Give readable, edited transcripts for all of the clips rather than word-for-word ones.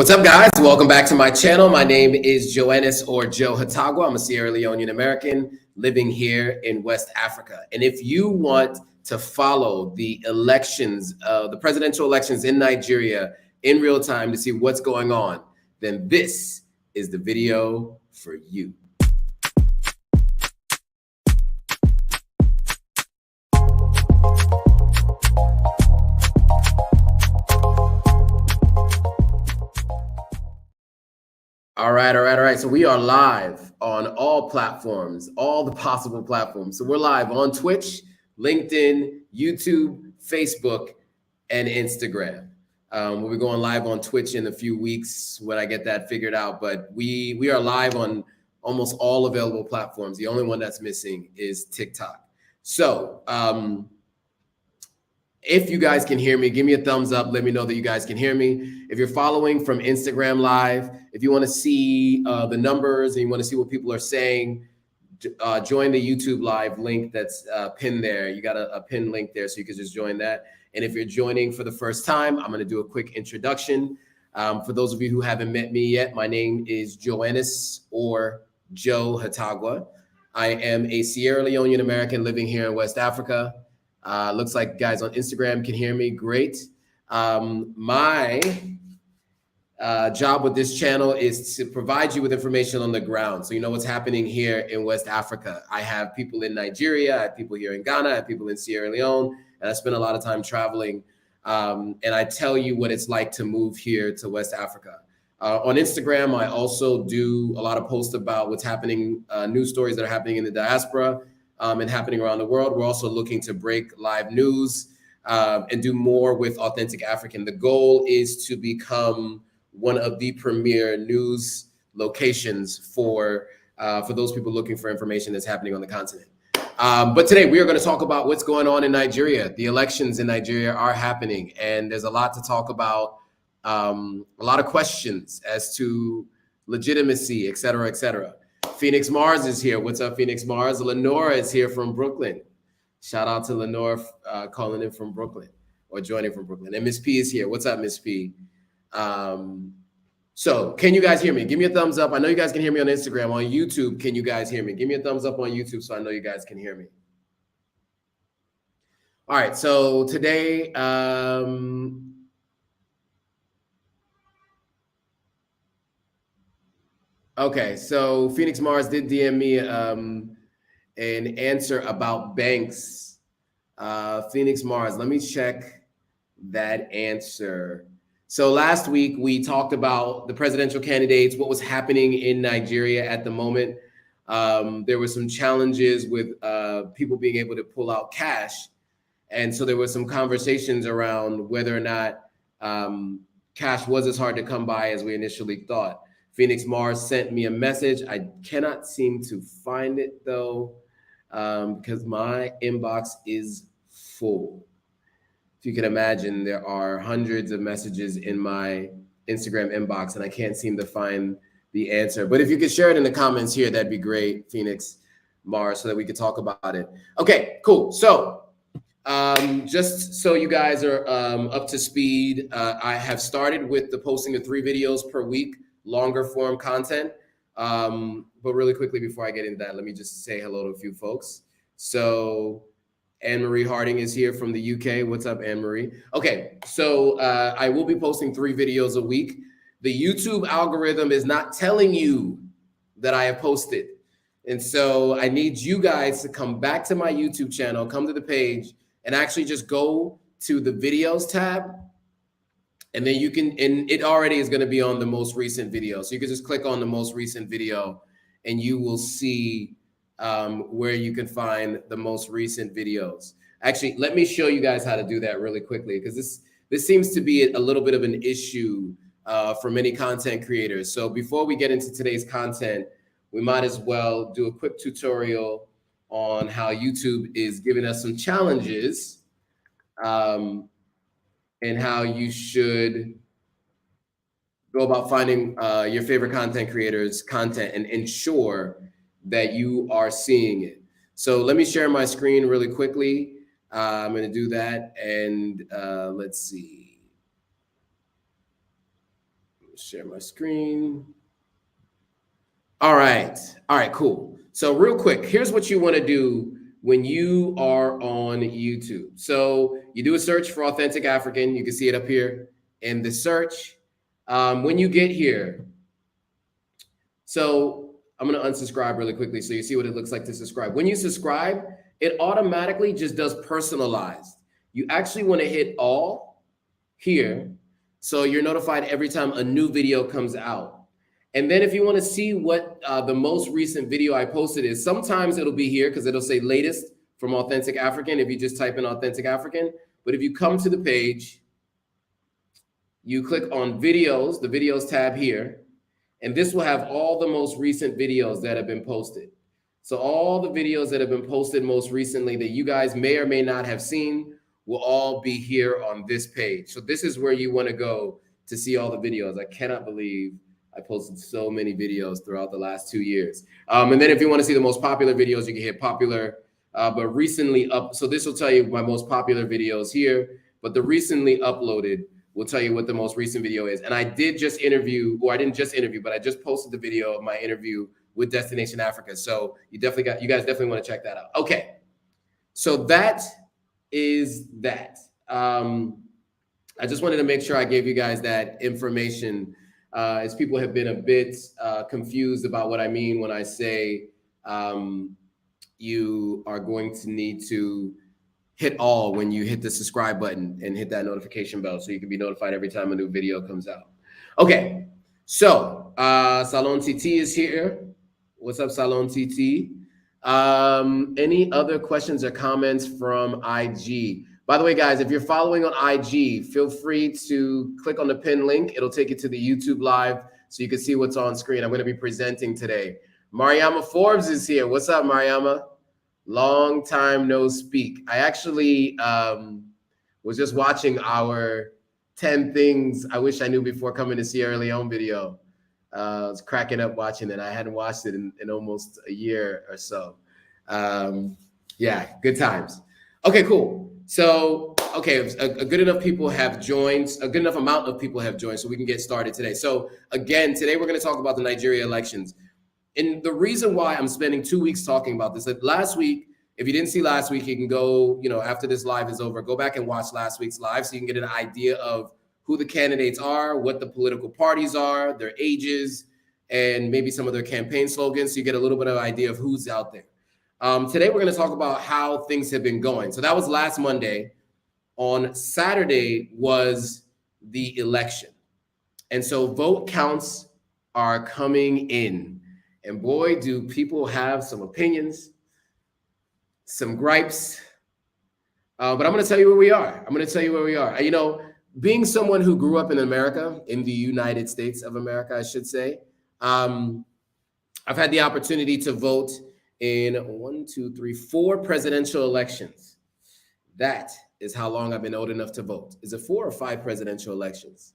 What's up, guys? Welcome back to my channel. My name is Joannis or Joe Hatagwa. I'm a Sierra Leonean American living here in West Africa. And if you want to follow the elections, the presidential elections in Nigeria in real time to see what's going on, then this is the video for you. All right. So we are live on all platforms, all the possible platforms. So we're live on Twitch, LinkedIn, YouTube, Facebook, and Instagram. We'll be going live on Twitch in a few weeks when I get that figured out. But we are live on almost all available platforms. The only one that's missing is TikTok. So if you guys can hear me, give me a thumbs up. Let me know that you guys can hear me. If you're following from Instagram Live, if you want to see the numbers and you want to see what people are saying, join the YouTube Live link that's pinned there. You got a pinned link there, so you can just join that. And if you're joining for the first time, I'm going to do a quick introduction. For those of you who haven't met me yet, my name is Joannis or Joe Hatagwa. I am a Sierra Leonean American living here in West Africa. Looks like guys on Instagram can hear me. Great. My job with this channel is to provide you with information on the ground, so you know what's happening here in West Africa. I have people in Nigeria, I have people here in Ghana, I have people in Sierra Leone, and I spend a lot of time traveling. And I tell you what it's like to move here to West Africa. On Instagram, I also do a lot of posts about what's happening, news stories that are happening in the diaspora. And happening around the world. We're also looking to break live news and do more with Authentic African. The goal is to become one of the premier news locations for those people looking for information that's happening on the continent. But today we are going to talk about what's going on in Nigeria. The elections in Nigeria are happening, and there's a lot to talk about, a lot of questions as to legitimacy, et cetera, et cetera. Phoenix Mars is here. What's up, Phoenix Mars? Lenora is here from Brooklyn. Shout out to Lenora calling in from Brooklyn or joining from Brooklyn. And Miss P is here. What's up, Miss P? So can you guys hear me? Give me a thumbs up. I know you guys can hear me on Instagram. On YouTube, can you guys hear me? Give me a thumbs up on YouTube so I know you guys can hear me. All right, so today, okay, so Phoenix Mars did DM me an answer about banks. Phoenix Mars, let me check that answer. So last week we talked about the presidential candidates, what was happening in Nigeria at the moment. There were some challenges with people being able to pull out cash. And so there were some conversations around whether or not cash was as hard to come by as we initially thought. Phoenix Mars sent me a message. I cannot seem to find it though, because my inbox is full. If you can imagine, there are hundreds of messages in my Instagram inbox and I can't seem to find the answer. But if you could share it in the comments here, that'd be great, Phoenix Mars, so that we could talk about it. Okay, cool. So just so you guys are up to speed, I have started with the posting of 3 videos per week. Longer form content. But really quickly before I get into that, let me just say hello to a few folks. So Anne-Marie Harding is here from the UK. What's up, Anne-Marie? Okay, so I will be posting 3 videos a week. The YouTube algorithm is not telling you that I have posted. And so I need you guys to come back to my YouTube channel, come to the page, and actually just go to the videos tab. And then you can, and it already is going to be on the most recent video. So you can just click on the most recent video and you will see where you can find the most recent videos. Actually, let me show you guys how to do that really quickly, because this seems to be a little bit of an issue for many content creators. So before we get into today's content, we might as well do a quick tutorial on how YouTube is giving us some challenges. And how you should go about finding your favorite content creators' content and ensure that you are seeing it. So let me share my screen really quickly. I'm going to do that. And let's see. Share my screen. All right. All right, cool. So real quick, here's what you want to do when you are on YouTube. So you do a search for Authentic African. You can see it up here in the search. When you get here, so I'm going to unsubscribe really quickly so you see what it looks like to subscribe. When you subscribe, it automatically just does personalized. You actually want to hit all here so you're notified every time a new video comes out. And then if you want to see what the most recent video I posted is, sometimes it'll be here because it'll say latest from Authentic African if you just type in Authentic African. But if you come to the page, you click on videos, the videos tab here, and this will have all the most recent videos that have been posted. So all the videos that have been posted most recently that you guys may or may not have seen will all be here on this page. So this is where you want to go to see all the videos. I cannot believe I posted so many videos throughout the last 2 years. And then if you want to see the most popular videos, you can hit popular, but recently up. So this will tell you my most popular videos here, but the recently uploaded will tell you what the most recent video is. And I did just interview, or I didn't just interview, but I just posted the video of my interview with Destination Africa. So you guys definitely want to check that out. Okay. So that is that. I just wanted to make sure I gave you guys that information, as people have been a bit confused about what I mean when I say you are going to need to hit all when you hit the subscribe button and hit that notification bell so you can be notified every time a new video comes out. Okay, so Salon TT is here. What's up, Salon TT? Any other questions or comments from IG? By the way, guys, if you're following on IG, feel free to click on the pin link. It'll take you to the YouTube live so you can see what's on screen. I'm going to be presenting today. Mariama Forbes is here. What's up, Mariama? Long time no speak. I actually was just watching our 10 things I wish I knew before coming to Sierra Leone video. I was cracking up watching it. I hadn't watched it in almost a year or so. Yeah, good times. Okay, cool. So, okay, a good enough people have joined, a good enough amount of people have joined so we can get started today. So again, today we're going to talk about the Nigeria elections. And the reason why I'm spending 2 weeks talking about this, that last week, if you didn't see last week, you can go, after this live is over, go back and watch last week's live so you can get an idea of who the candidates are, what the political parties are, their ages, and maybe some of their campaign slogans. So you get a little bit of an idea of who's out there. Today, we're going to talk about how things have been going. So that was last Monday. On Saturday was the election. And so vote counts are coming in. And boy, do people have some opinions, some gripes. But I'm going to tell you where we are. Being someone who grew up in America, in the United States of America, I should say, I've had the opportunity to vote in 4 presidential elections. That is how long I've been old enough to vote. Is it 4 or 5 presidential elections?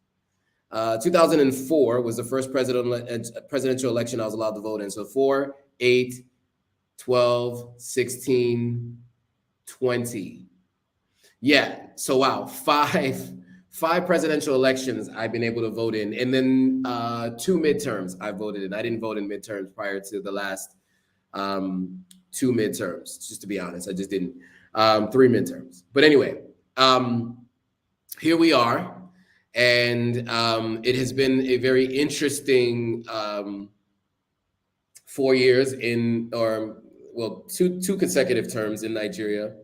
2004 was the first presidential election I was allowed to vote in. So 4, 8, 12, 16, 20. Yeah. So wow, five presidential elections I've been able to vote in, and then 2 midterms I voted in. I didn't vote in midterms prior to the last 2 midterms. Just to be honest, I just didn't. 3 midterms. But anyway, here we are. And it has been a very interesting 4 years two consecutive terms in Nigeria.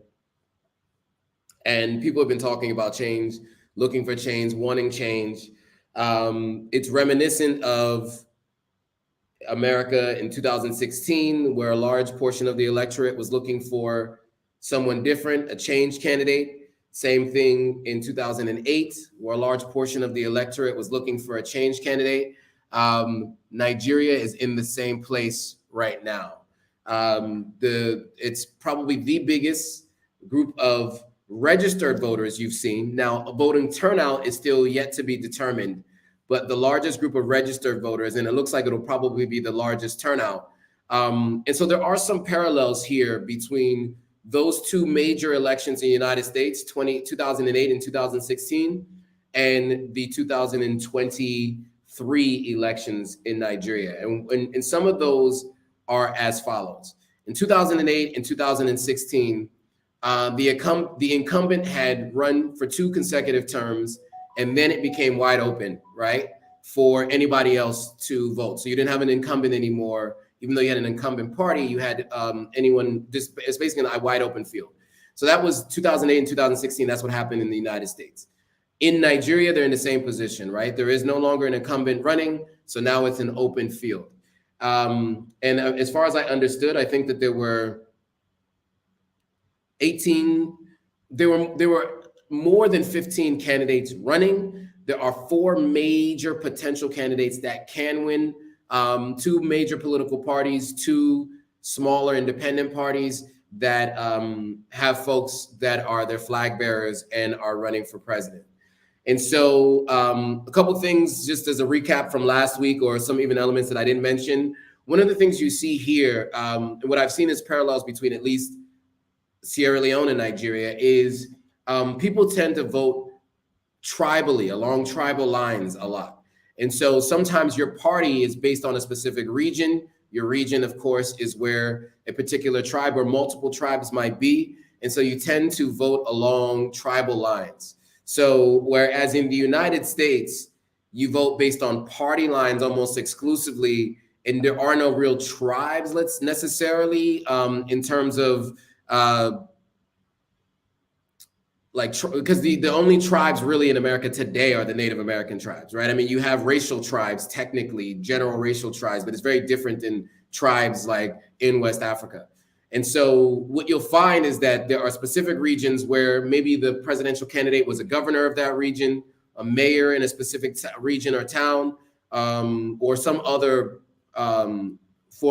And people have been talking about change, looking for change, wanting change. It's reminiscent of America in 2016, where a large portion of the electorate was looking for someone different, a change candidate. Same thing in 2008, where a large portion of the electorate was looking for a change candidate. Nigeria is in the same place right now. It's probably the biggest group of registered voters you've seen. Now, voting turnout is still yet to be determined, but the largest group of registered voters, and it looks like it'll probably be the largest turnout. And so there are some parallels here between those 2 major elections in the United States, 2008 and 2016, and the 2024 three elections in Nigeria. And some of those are as follows. In 2008 and 2016, the incumbent had run for two consecutive terms, and then it became wide open, right, for anybody else to vote. So you didn't have an incumbent anymore. Even though you had an incumbent party, you had anyone, just it's basically a wide open field. So that was 2008 and 2016. That's what happened in the United States. In Nigeria, they're in the same position, right? There is no longer an incumbent running, so now it's an open field. And as far as I understood, I think that there were 18, there were more than 15 candidates running. There are four major potential candidates that can win, two major political parties, two smaller independent parties that have folks that are their flag bearers and are running for president. And so a couple of things just as a recap from last week, or some even elements that I didn't mention. One of the things you see here, what I've seen as parallels between at least Sierra Leone and Nigeria, is people tend to vote tribally, along tribal lines a lot. And so sometimes your party is based on a specific region. Your region, of course, is where a particular tribe or multiple tribes might be. And so you tend to vote along tribal lines. So whereas in the United States, you vote based on party lines almost exclusively, and there are no real tribes, let's necessarily, in terms of because the only tribes really in America today are the Native American tribes, right? I mean, you have racial tribes, technically, general racial tribes, but it's very different than tribes like in West Africa. And so what you'll find is that there are specific regions where maybe the presidential candidate was a governor of that region, a mayor in a specific region or town, or some other form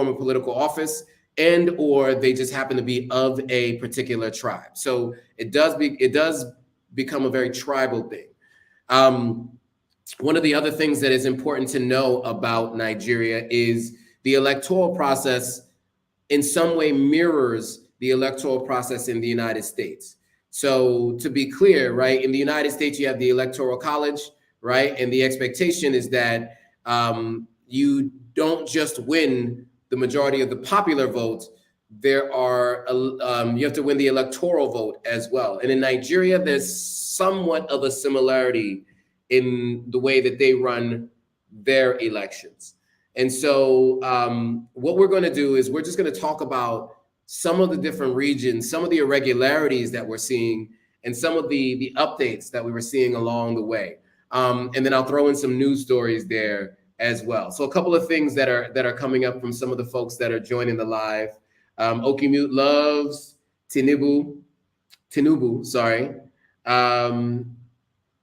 of political office, and or they just happen to be of a particular tribe. So it does become a very tribal thing. One of the other things that is important to know about Nigeria is the electoral process in some way mirrors the electoral process in the United States. So to be clear, right, in the United States, you have the Electoral College, right? And the expectation is that you don't just win the majority of the popular vote. There are, you have to win the electoral vote as well. And in Nigeria, there's somewhat of a similarity in the way that they run their elections. And so what we're going to do is we're just going to talk about some of the different regions, some of the irregularities that we're seeing, and some of the updates that we were seeing along the way. And then I'll throw in some news stories there as well. So a couple of things that are coming up from some of the folks that are joining the live. Okimute loves Tinubu, sorry. And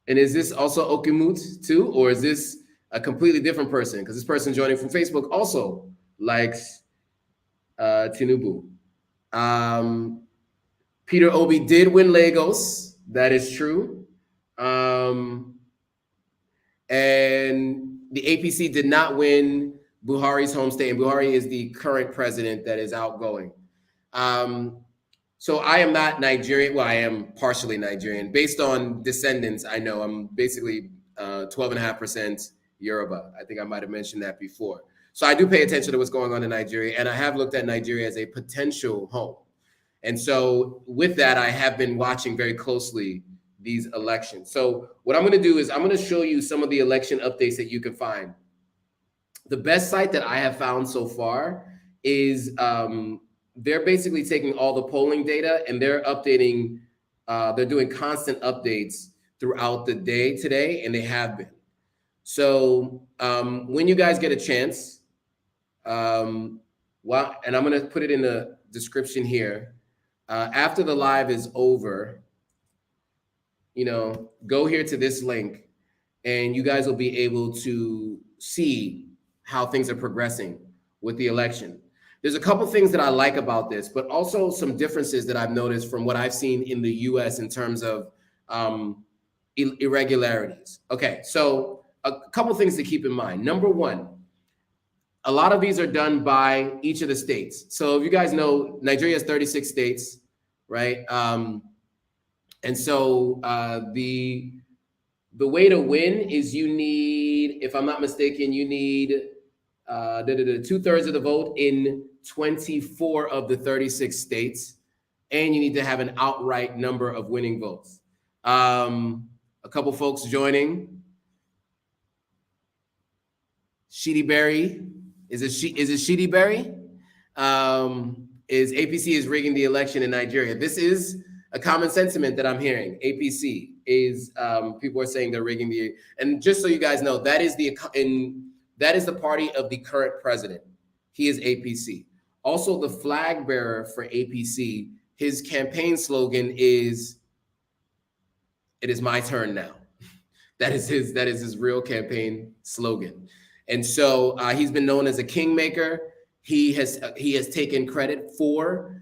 is this also Okimute too, or is this a completely different person? Because this person joining from Facebook also likes Tinubu. Peter Obi did win Lagos. That is true. And the APC did not win Buhari's home state, and Buhari is the current president that is outgoing. So I am not Nigerian. Well, I am partially Nigerian. Based on descendants, I know I'm basically 12.5% Yoruba. I think I might have mentioned that before. So I do pay attention to what's going on in Nigeria, and I have looked at Nigeria as a potential home. And so with that, I have been watching very closely these elections. So what I'm going to do is I'm going to show you some of the election updates that you can find. The best site that I have found so far is they're basically taking all the polling data and they're updating, they're doing constant updates throughout the day today, and they have been. So when you guys get a chance, and I'm going to put it in the description here, after the live is over, go here to this link and you guys will be able to see how things are progressing with the election. There's a couple things that I like about this, but also some differences that I've noticed from what I've seen in the US in terms of irregularities. Okay, so a couple things to keep in mind. Number one, a lot of these are done by each of the states. So if you guys know, Nigeria has 36 states, right? And so the way to win is you need if I'm not mistaken, you need 2/3 of the vote in 24 of the 36 states, and you need to have an outright number of winning votes. A couple folks joining. Sheedy Berry, is it Sheedy Berry? Is APC is rigging the election in Nigeria? This is a common sentiment that I'm hearing. APC is people are saying they're rigging the, and just so you guys know, that is the party of the current president. He is APC. Also, the flag bearer for APC, his campaign slogan is "It is my turn now." That is his real campaign slogan. And so he's been known as a kingmaker. He has taken credit for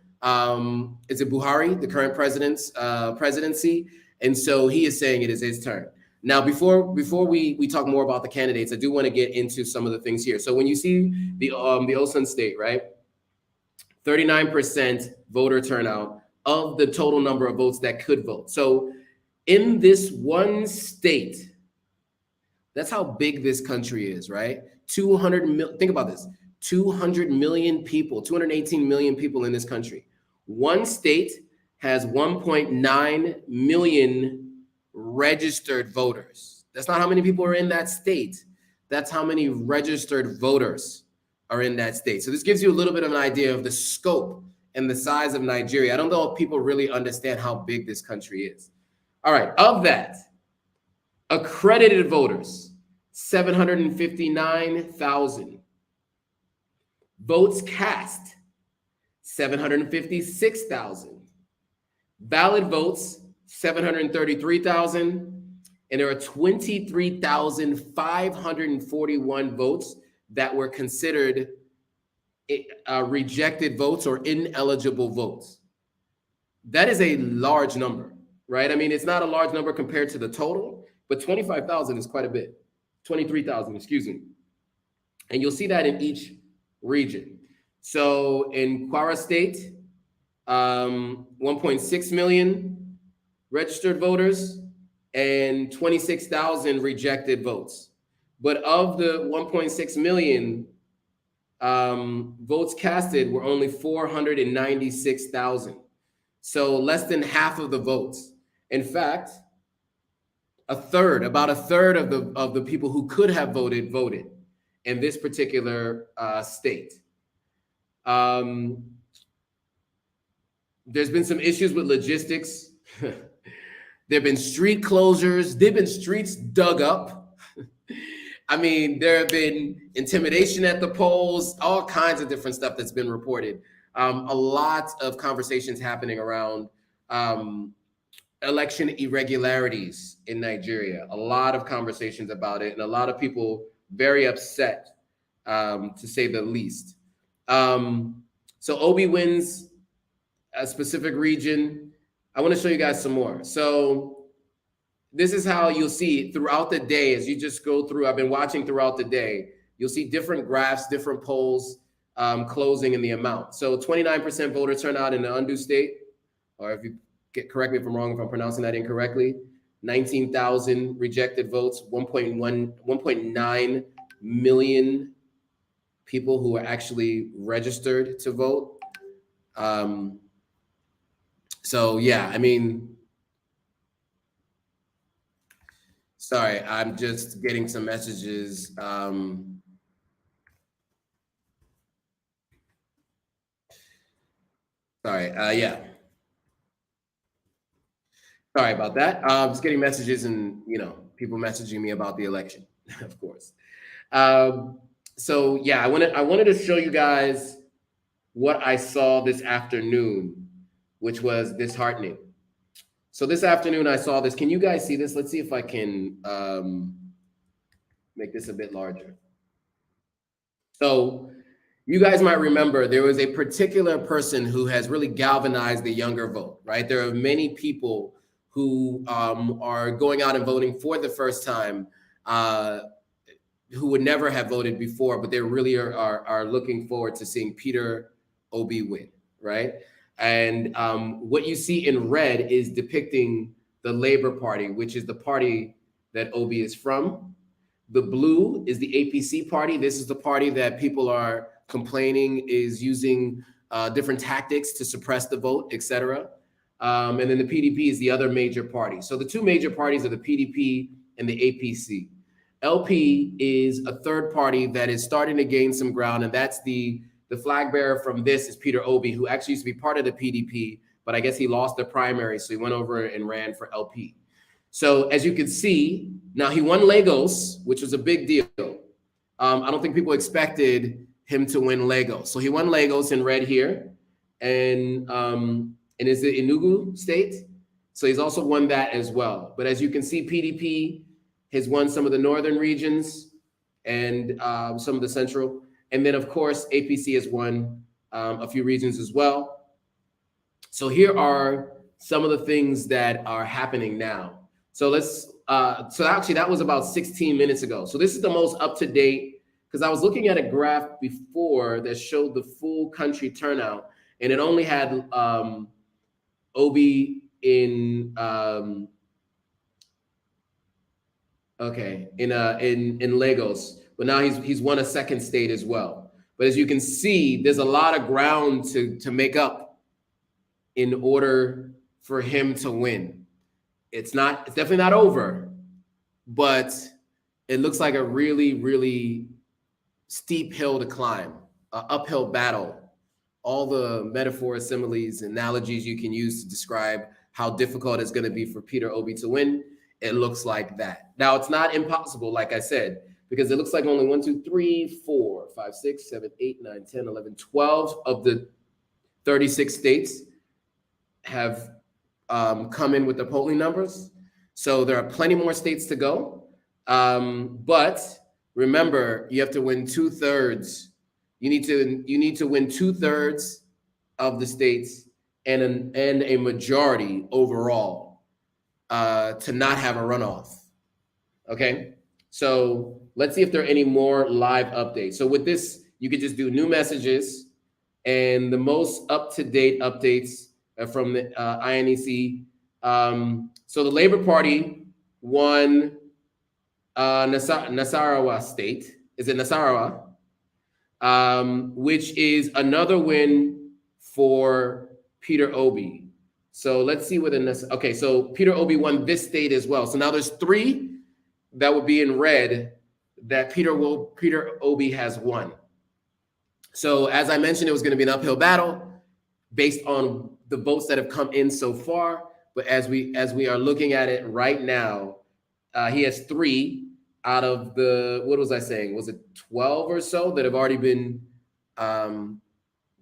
is it Buhari, the current president's presidency, and so he is saying it is his turn. Now, before we talk more about the candidates, I do want to get into some of the things here. So when you see the Osun state, right, 39% voter turnout of the total number of votes that could vote. So in this one state, that's how big this country is, right? 200 million, think about this, 200 million people, 218 million people in this country. One state has 1.9 million registered voters. That's not how many people are in that state. That's how many registered voters are in that state. So this gives you a little bit of an idea of the scope and the size of Nigeria. I don't know if people really understand how big this country is. All right, of that, accredited voters, 759,000. Votes cast, 756,000. Valid votes, 733,000. And there are 23,541 votes that were considered rejected votes or ineligible votes. That is a large number, right? I mean, it's not a large number compared to the total, but 25,000 is quite a bit. 23,000, excuse me. And you'll see that in each region. So in Kwara State, 1.6 million registered voters and 26,000 rejected votes. But of the 1.6 million votes casted were only 496,000. So less than half of the votes. In fact, about a third of the people who could have voted in this particular state. There's been some issues with logistics. There have been street closures. There have been streets dug up. I mean, there have been intimidation at the polls, all kinds of different stuff that's been reported. A lot of conversations happening around election irregularities in Nigeria. A lot of conversations about it, and a lot of people very upset, to say the least. So Obi wins a specific region. I want to show you guys some more. So this is how you'll see throughout the day as you just go through. I've been watching throughout the day. You'll see different graphs, different polls closing in the amount. So 29% voter turnout in the Ondo state, or if you correct me if I'm wrong, if I'm pronouncing that incorrectly, 19,000 rejected votes, 1.9 million people who are actually registered to vote. So yeah, I mean, sorry, I'm just getting some messages. Sorry, yeah. Sorry about that. Just getting messages and, people messaging me about the election, of course. So yeah, I wanted to show you guys what I saw this afternoon, which was disheartening. So this afternoon I saw this. Can you guys see this? Let's see if I can make this a bit larger. So you guys might remember there was a particular person who has really galvanized the younger vote, right? There are many people who are going out and voting for the first time, who would never have voted before, but they really are looking forward to seeing Peter Obi win, right? And what you see in red is depicting the Labour Party, which is the party that Obi is from. The blue is the APC party. This is the party that people are complaining is using different tactics to suppress the vote, etc. And then the PDP is the other major party. So the two major parties are the PDP and the APC. LP is a third party that is starting to gain some ground, and that's the flag bearer from this is Peter Obi, who actually used to be part of the PDP, but I guess he lost the primary, so he went over and ran for LP. So as you can see, now he won Lagos, which was a big deal. I don't think people expected him to win Lagos. So he won Lagos in red here, and is it Enugu State? So he's also won that as well. But as you can see, PDP has won some of the northern regions and some of the central. And then, of course, APC has won a few regions as well. So here are some of the things that are happening now. So so actually that was about 16 minutes ago. So this is the most up to date, because I was looking at a graph before that showed the full country turnout, and it only had Obi in in Lagos, but now he's won a second state as well. But as you can see, there's a lot of ground to make up in order for him to win. It's definitely not over, but it looks like a really, really steep hill to climb, an uphill battle. All the metaphors, similes, analogies you can use to describe how difficult it's going to be for Peter Obi to win, it looks like that. Now, it's not impossible, like I said, because it looks like only 1, 2, 3, 4, 5, 6, 7, 8, 9, 10, 11, 12 of the 36 states have come in with the polling numbers. So there are plenty more states to go. But remember, you have to win 2/3. You need to win 2/3 of the states and a majority overall to not have a runoff. Okay, so let's see if there are any more live updates. So with this, you could just do new messages, and the most up-to-date updates from the INEC. So the Labor Party won Nasarawa State. Is it Nasarawa? Which is another win for Peter Obi. So let's see what okay, so Peter Obi won this state as well. So now there's 3 that would be in red that Peter Obi has won. So as I mentioned, it was going to be an uphill battle based on the votes that have come in so far. But as we are looking at it right now, he has 3 out of the, what was I saying? Was it 12 or so that have already been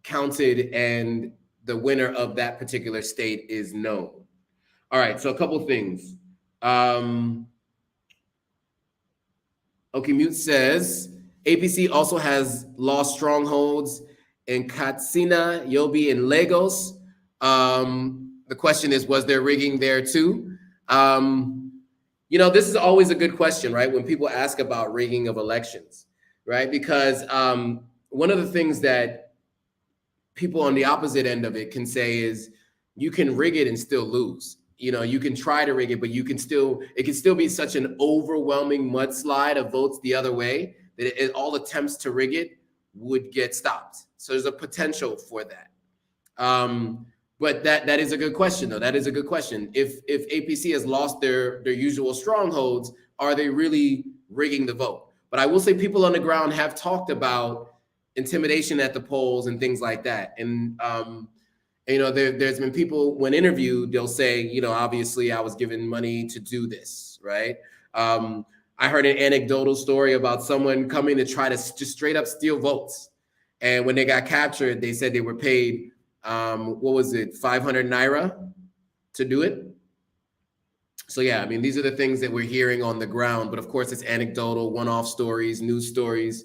counted, and the winner of that particular state is known. All right, so a couple things. Okay, Mute says APC also has lost strongholds in Katsina, Yobe, and Lagos. The question is, was there rigging there too? This is always a good question, right? When people ask about rigging of elections, right? Because one of the things that people on the opposite end of it can say is you can rig it and still lose. You can try to rig it, but it can still be such an overwhelming mudslide of votes the other way that all attempts to rig it would get stopped. So there's a potential for that. But that is a good question, though. That is a good question. If APC has lost their usual strongholds, are they really rigging the vote? But I will say people on the ground have talked about intimidation at the polls and things like that. And there's been people, when interviewed, they'll say, obviously I was given money to do this, right? I heard an anecdotal story about someone coming to try to just straight up steal votes. And when they got captured, they said they were paid, 500 Naira to do it. So yeah, these are the things that we're hearing on the ground, but of course it's anecdotal, one-off stories, news stories.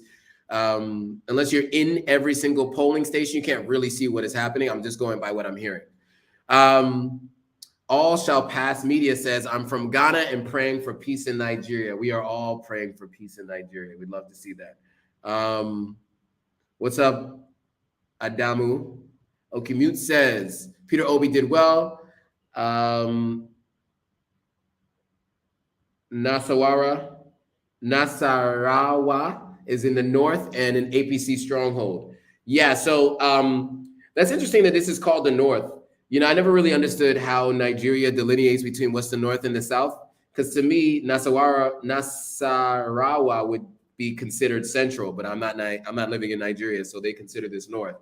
Unless you're in every single polling station, you can't really see what is happening. I'm just going by what I'm hearing. All shall pass media says, I'm from Ghana and praying for peace in Nigeria. We are all praying for peace in Nigeria. We'd love to see that. What's up, Adamu? Okay, Mute says, Peter Obi did well. Nasawara Nasarawa is in the north and an APC stronghold. Yeah, so that's interesting that this is called the north. You know, I never really understood how Nigeria delineates between what's the north and the south. Because to me, Nasarawa would be considered central, but I'm not living in Nigeria, so they consider this north.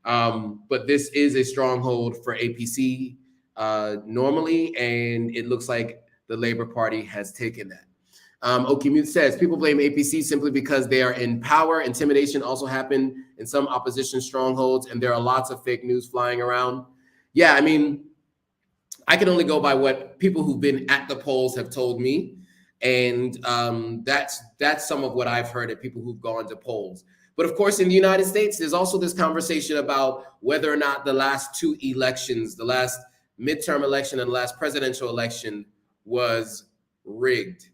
But this is a stronghold for APC normally, and it looks like the Labour Party has taken that. Okimute says people blame APC simply because they are in power. Intimidation also happened in some opposition strongholds, and there are lots of fake news flying around. Yeah, I mean, I can only go by what people who've been at the polls have told me, and that's some of what I've heard of people who've gone to polls. But of course, in the United States, there's also this conversation about whether or not the last two elections, the last midterm election and the last presidential election, was rigged.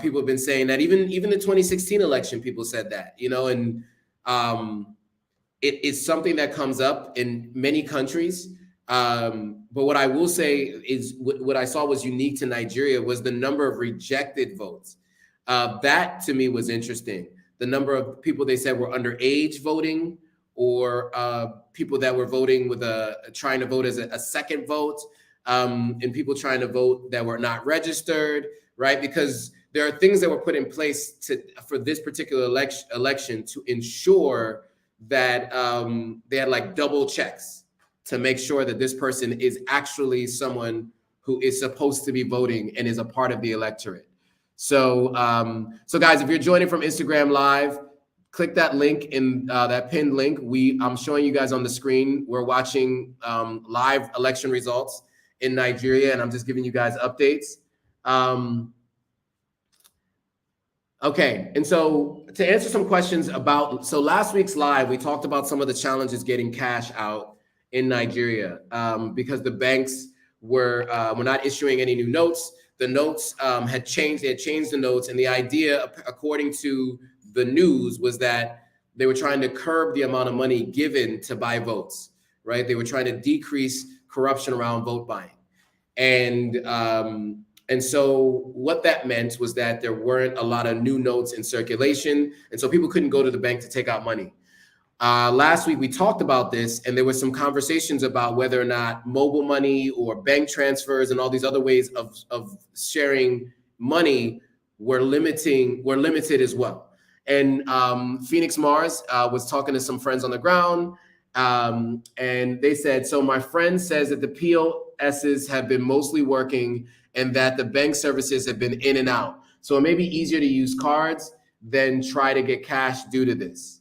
People have been saying that even the 2016 election, people said that, you know, and it is something that comes up in many countries. But what I will say is what I saw was unique to Nigeria was the number of rejected votes. That to me was interesting. The number of people they said were underage voting, or people that were voting with trying to vote as a second vote, and people trying to vote that were not registered, right? Because there are things that were put in place for this particular election to ensure that they had like double checks to make sure that this person is actually someone who is supposed to be voting and is a part of the electorate. So, so guys, if you're joining from Instagram Live, click that link in that pinned link. I'm showing you guys on the screen. We're watching live election results in Nigeria, and I'm just giving you guys updates. Okay, and so to answer some questions about, so last week's live, we talked about some of the challenges getting cash out in Nigeria because the banks were not issuing any new notes. The notes had changed. They had changed the notes, and the idea, according to the news, was that they were trying to curb the amount of money given to buy votes. Right? They were trying to decrease corruption around vote buying, and so what that meant was that there weren't a lot of new notes in circulation, and so people couldn't go to the bank to take out money. Last week we talked about this, and there were some conversations about whether or not mobile money or bank transfers and all these other ways of sharing money were limited as well. And Phoenix Mars was talking to some friends on the ground, and they said, so my friend says that the POSs have been mostly working and that the bank services have been in and out. So it may be easier to use cards than try to get cash due to this.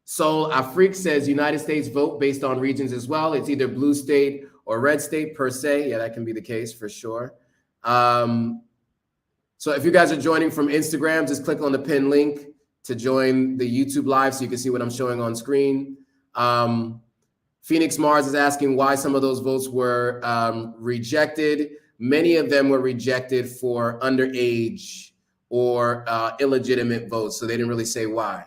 So Afrik says United States vote based on regions as well. It's either blue state or red state per se. Yeah, that can be the case for sure. So if you guys are joining from Instagram, just click on the pin link to join the YouTube live so you can see what I'm showing on screen. Phoenix Mars is asking why some of those votes were rejected. Many of them were rejected for underage or illegitimate votes, so they didn't really say why.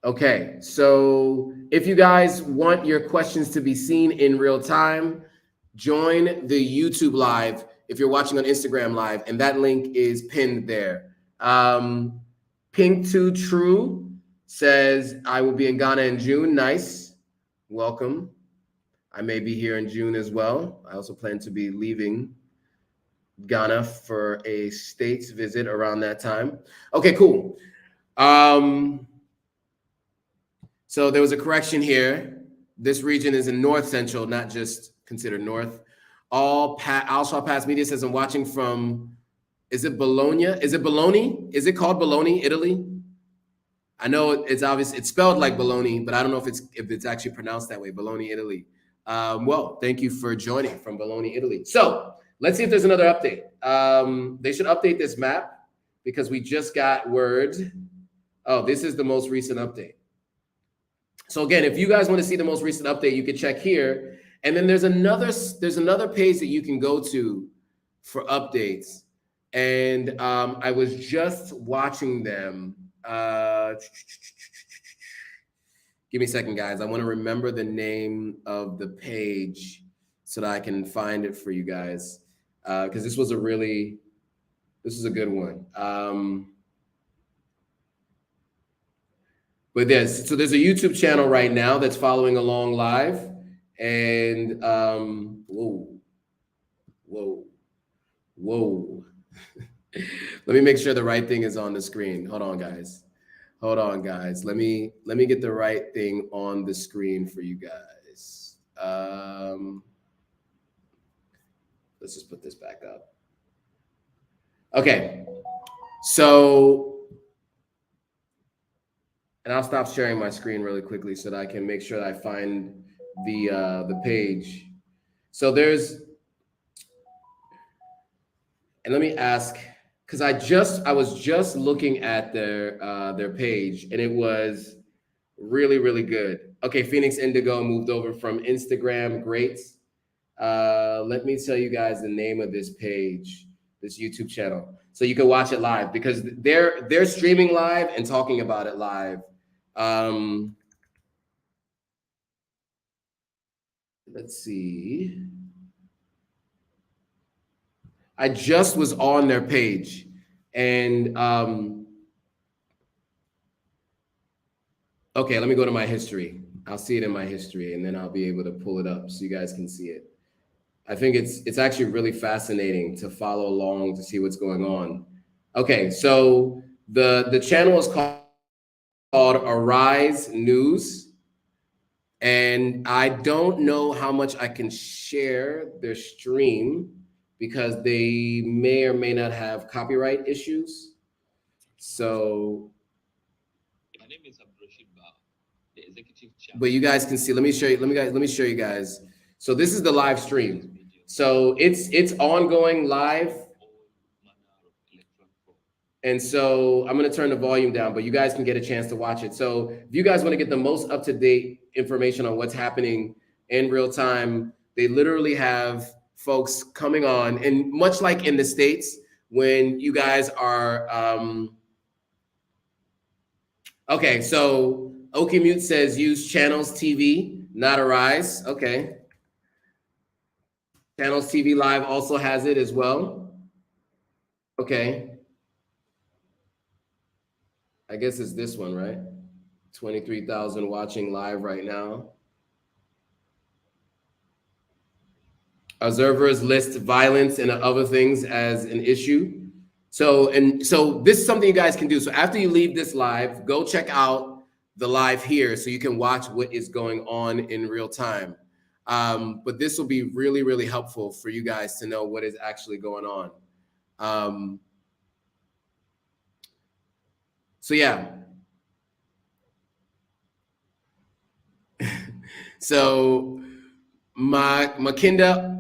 Okay, so if you guys want your questions to be seen in real time, join the YouTube live if you're watching on Instagram live, and that link is pinned there. Pink2True says, I will be in Ghana in June. Nice. Welcome. I may be here in June as well. I also plan to be leaving Ghana for a states visit around that time. Okay, cool. So there was a correction here. This region is in North Central, not just considered North. Alshaw Pass Media says I'm watching from, is it Bologna? Is it Bologna? Is it called Bologna, Italy? I know it's obvious. It's spelled like Bologna, but I don't know if it's actually pronounced that way. Bologna, Italy. Well, thank you for joining from Bologna, Italy. So let's see if there's another update. They should update this map because we just got word. Oh, this is the most recent update. So again, if you guys want to see the most recent update, you can check here. And then there's another page that you can go to for updates. And I was just watching them. Give me a second, guys. I want to remember the name of the page so that I can find it for you guys, because this was a good one. But there's a YouTube channel right now that's following along live, and whoa, whoa. Let me make sure the right thing is on the screen. Hold on, guys. Hold on, guys. Let me get the right thing on the screen for you guys. Let's just put this back up. Okay. So, and I'll stop sharing my screen really quickly so that I can make sure that I find the page. So and let me ask, because I was just looking at their page, and it was really, really good. Okay, Phoenix Indigo moved over from Instagram. Great. Let me tell you guys the name of this page, this YouTube channel, so you can watch it live, because they're streaming live and talking about it live. Let's see. I just was on their page, and okay, let me go to my history. I'll see it in my history, and then I'll be able to pull it up so you guys can see it. I think it's actually really fascinating to follow along to see what's going on. Okay, so the channel is called Arise News, and I don't know how much I can share their stream because they may or may not have copyright issues. So, my name is the executive chair. But you guys can see. Let me show you. Let me show you guys. So this is the live stream. So it's ongoing live. And so I'm going to turn the volume down, but you guys can get a chance to watch it. So if you guys want to get the most up-to-date information on what's happening in real time, they literally have folks coming on. And much like in the States, when you guys are, okay, so Okimute says use Channels TV, not Arise. Okay. Channels TV Live also has it as well. Okay. I guess it's this one, right? 23,000 watching live right now. Observers list violence and other things as an issue. So this is something you guys can do. So after you leave this live, go check out the live here so you can watch what is going on in real time. But this will be really, really helpful for you guys to know what is actually going on. So yeah. So Makinda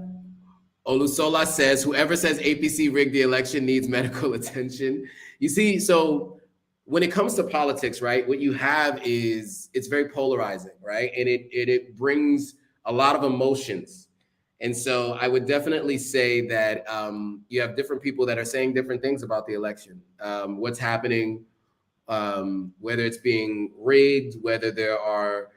Olusola says, whoever says APC rigged the election needs medical attention. You see, so when it comes to politics, right, what you have is it's very polarizing, right? And it brings a lot of emotions. And so I would definitely say that you have different people that are saying different things about the election, what's happening, whether it's being rigged, whether there are,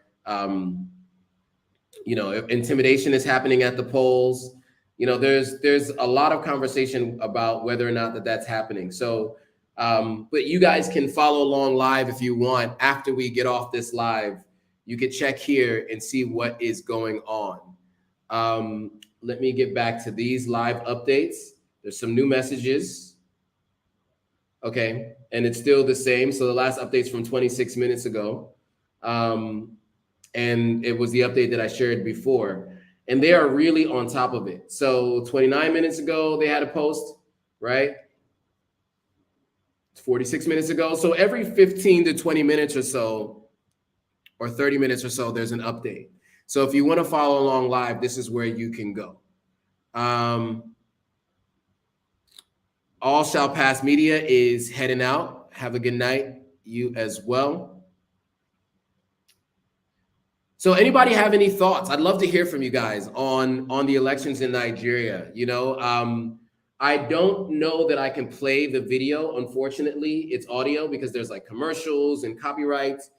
intimidation is happening at the polls. There's a lot of conversation about whether or not that's happening. So, but you guys can follow along live if you want. After we get off this live, you can check here and see what is going on. Let me get back to these live updates. There's some new messages. Okay, and it's still the same. So the last update's from 26 minutes ago. And it was the update that I shared before. And they are really on top of it. So 29 minutes ago, they had a post, right? 46 minutes ago. So every 15 to 20 minutes or so, or 30 minutes or so, there's an update. So if you want to follow along live, this is where you can go. All Shall Pass Media is heading out. Have a good night. You as well. So anybody have any thoughts? I'd love to hear from you guys on the elections in Nigeria. I don't know that I can play the video. Unfortunately, it's audio because there's like commercials and copyrights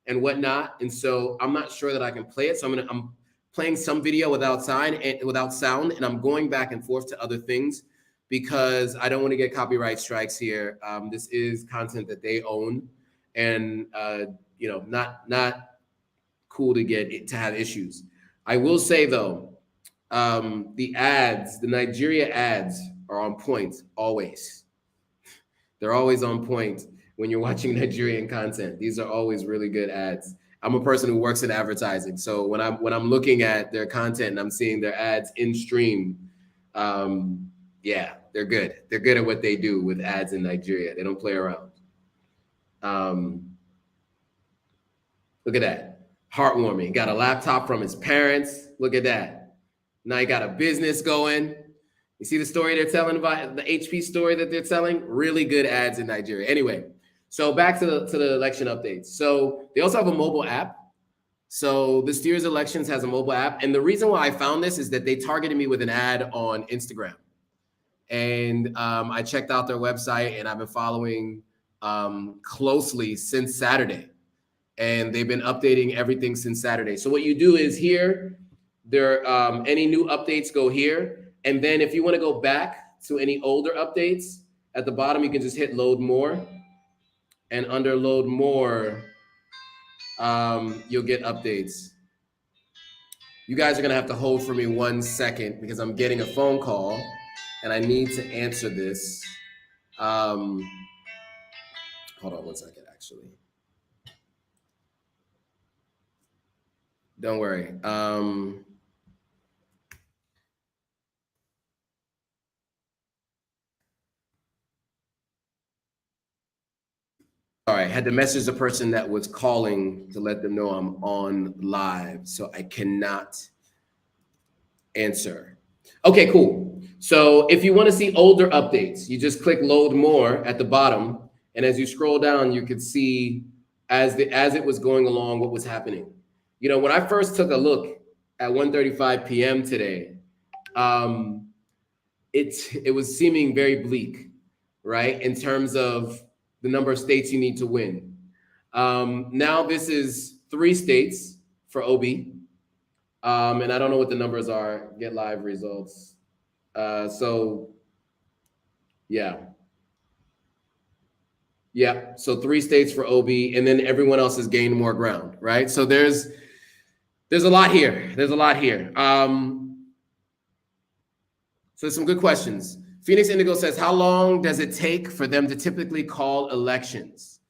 and whatnot. And so I'm not sure that I can play it. So I'm playing some video without sound, and I'm going back and forth to other things because I don't want to get copyright strikes here. This is content that they own, and not cool to have issues. I will say though, the Nigeria ads are on point always. They're always on point when you're watching Nigerian content. These are always really good ads. I'm a person who works in advertising, so when I'm looking at their content and I'm seeing their ads in stream, yeah, they're good. They're good at what they do with ads in Nigeria. They don't play around. Look at that. Heartwarming. Got a laptop from his parents. Look at that. Now he got a business going. You see the story they're telling about the HP story that they're telling? Really good ads in Nigeria. Anyway, so back to the election updates. So they also have a mobile app. So the Steers Elections has a mobile app. And the reason why I found this is that they targeted me with an ad on Instagram. And I checked out their website, and I've been following closely since Saturday. And they've been updating everything since Saturday. So what you do is here, any new updates go here. And then if you want to go back to any older updates, at the bottom, you can just hit load more. And under load more, you'll get updates. You guys are going to have to hold for me 1 second because I'm getting a phone call and I need to answer this. Hold on 1 second, actually. Don't worry. All right, I had to message the person that was calling to let them know I'm on live, so I cannot answer. Okay, cool. So if you want to see older updates, you just click load more at the bottom, and as you scroll down, you can see as it was going along what was happening. You know, when I first took a look at 1:35 p.m. today, it was seeming very bleak, right, in terms of the number of states you need to win. Now this is 3 states for OB. And I don't know what the numbers are. Get live results. So yeah. So 3 states for OB, and then everyone else has gained more ground, right? So there's a lot here. So there's some good questions. Phoenix Indigo says, how long does it take for them to typically call elections?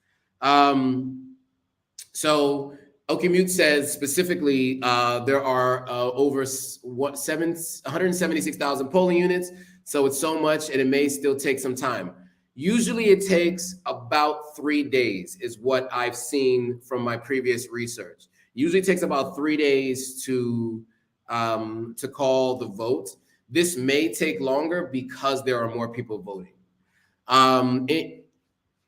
So Okimute says specifically there are over 176,000 polling units. So it's so much, and it may still take some time. Usually it takes about 3 days is what I've seen from my previous research. Usually it takes about 3 days to call the vote. This may take longer because there are more people voting.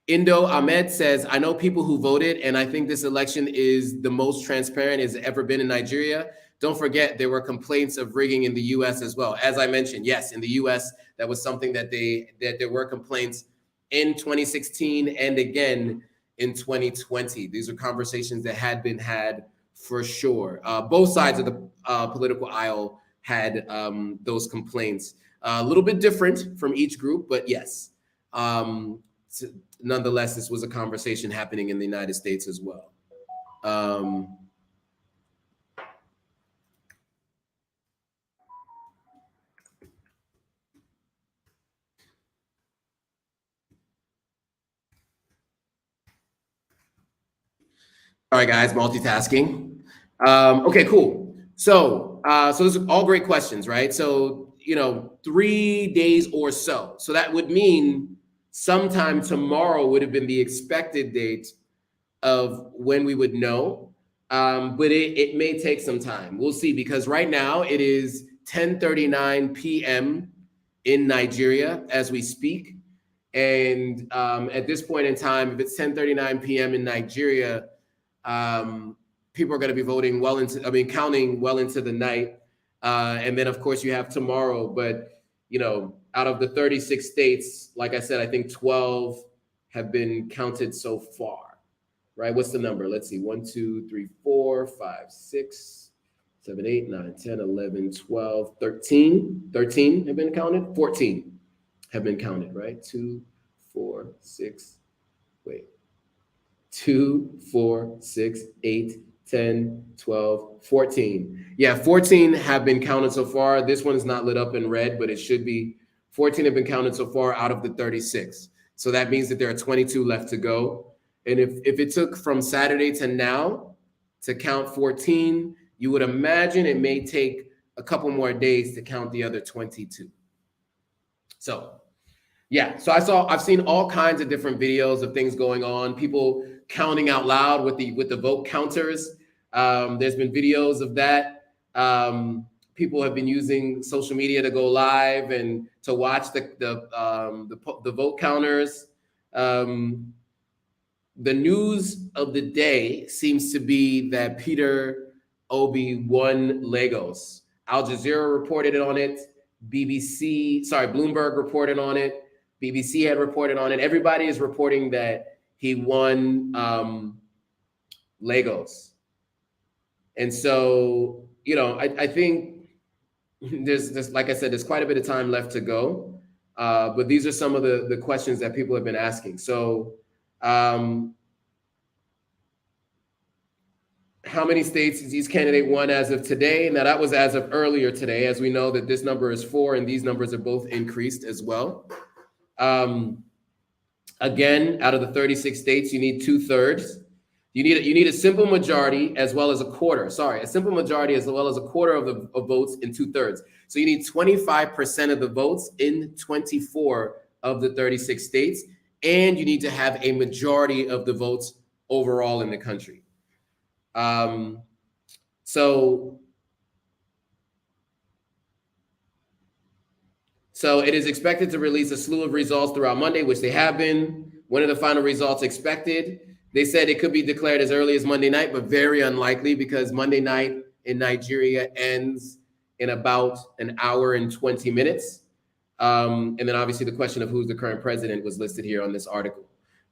Indo Ahmed says, I know people who voted, and I think this election is the most transparent it's ever been in Nigeria. Don't forget, there were complaints of rigging in the US as well. As I mentioned, yes, in the US, that was something that there were complaints in 2016 and again in 2020. These are conversations that had been had for sure. Both sides of the political aisle had those complaints. A little bit different from each group, but yes. Nonetheless, this was a conversation happening in the United States as well. All right, guys, multitasking. Okay, cool. So those are all great questions, right? So, 3 days or so. So that would mean sometime tomorrow would have been the expected date of when we would know. But it may take some time. We'll see, because right now it is 10:39 p.m. in Nigeria as we speak. And at this point in time, if it's 10:39 p.m. in Nigeria, people are going to be voting counting well into the night. And then, of course, you have tomorrow. But, out of the 36 states, like I said, I think 12 have been counted so far, right? What's the number? Let's see. 1, 2, 3, 4, 5, 6, 7, 8, 9, 10, 11, 12, 13. 13 have been counted. 14 have been counted, right? 2, 4, 6, wait. 2, 4, 6, 8, 10, 12, 14. Yeah, 14 have been counted so far. This one is not lit up in red, but it should be. 14 have been counted so far out of the 36. So that means that there are 22 left to go. And if it took from Saturday to now to count 14, you would imagine it may take a couple more days to count the other 22. So yeah, so I've seen all kinds of different videos of things going on, people counting out loud with the vote counters. There's been videos of that. People have been using social media to go live and to watch the vote counters. The news of the day seems to be that Peter Obi won Lagos. Al Jazeera reported on it. Bloomberg reported on it. BBC had reported on it. Everybody is reporting that he won Lagos. And so, I think there's, like I said, there's quite a bit of time left to go. But these are some of the questions that people have been asking. So, how many states is each candidate won as of today? Now, that was as of earlier today, as we know that this number is 4, and these numbers are both increased as well. Again, out of the 36 states, you need 2/3. You need a simple majority as well as a quarter. A simple majority as well as a quarter of votes in 2/3. So you need 25% of the votes in 24 of the 36 states, and you need to have a majority of the votes overall in the country. So it is expected to release a slew of results throughout Monday, which they have been. When are the final results expected? They said it could be declared as early as Monday night, but very unlikely because Monday night in Nigeria ends in about an hour and 20 minutes. And then obviously the question of who's the current president was listed here on this article.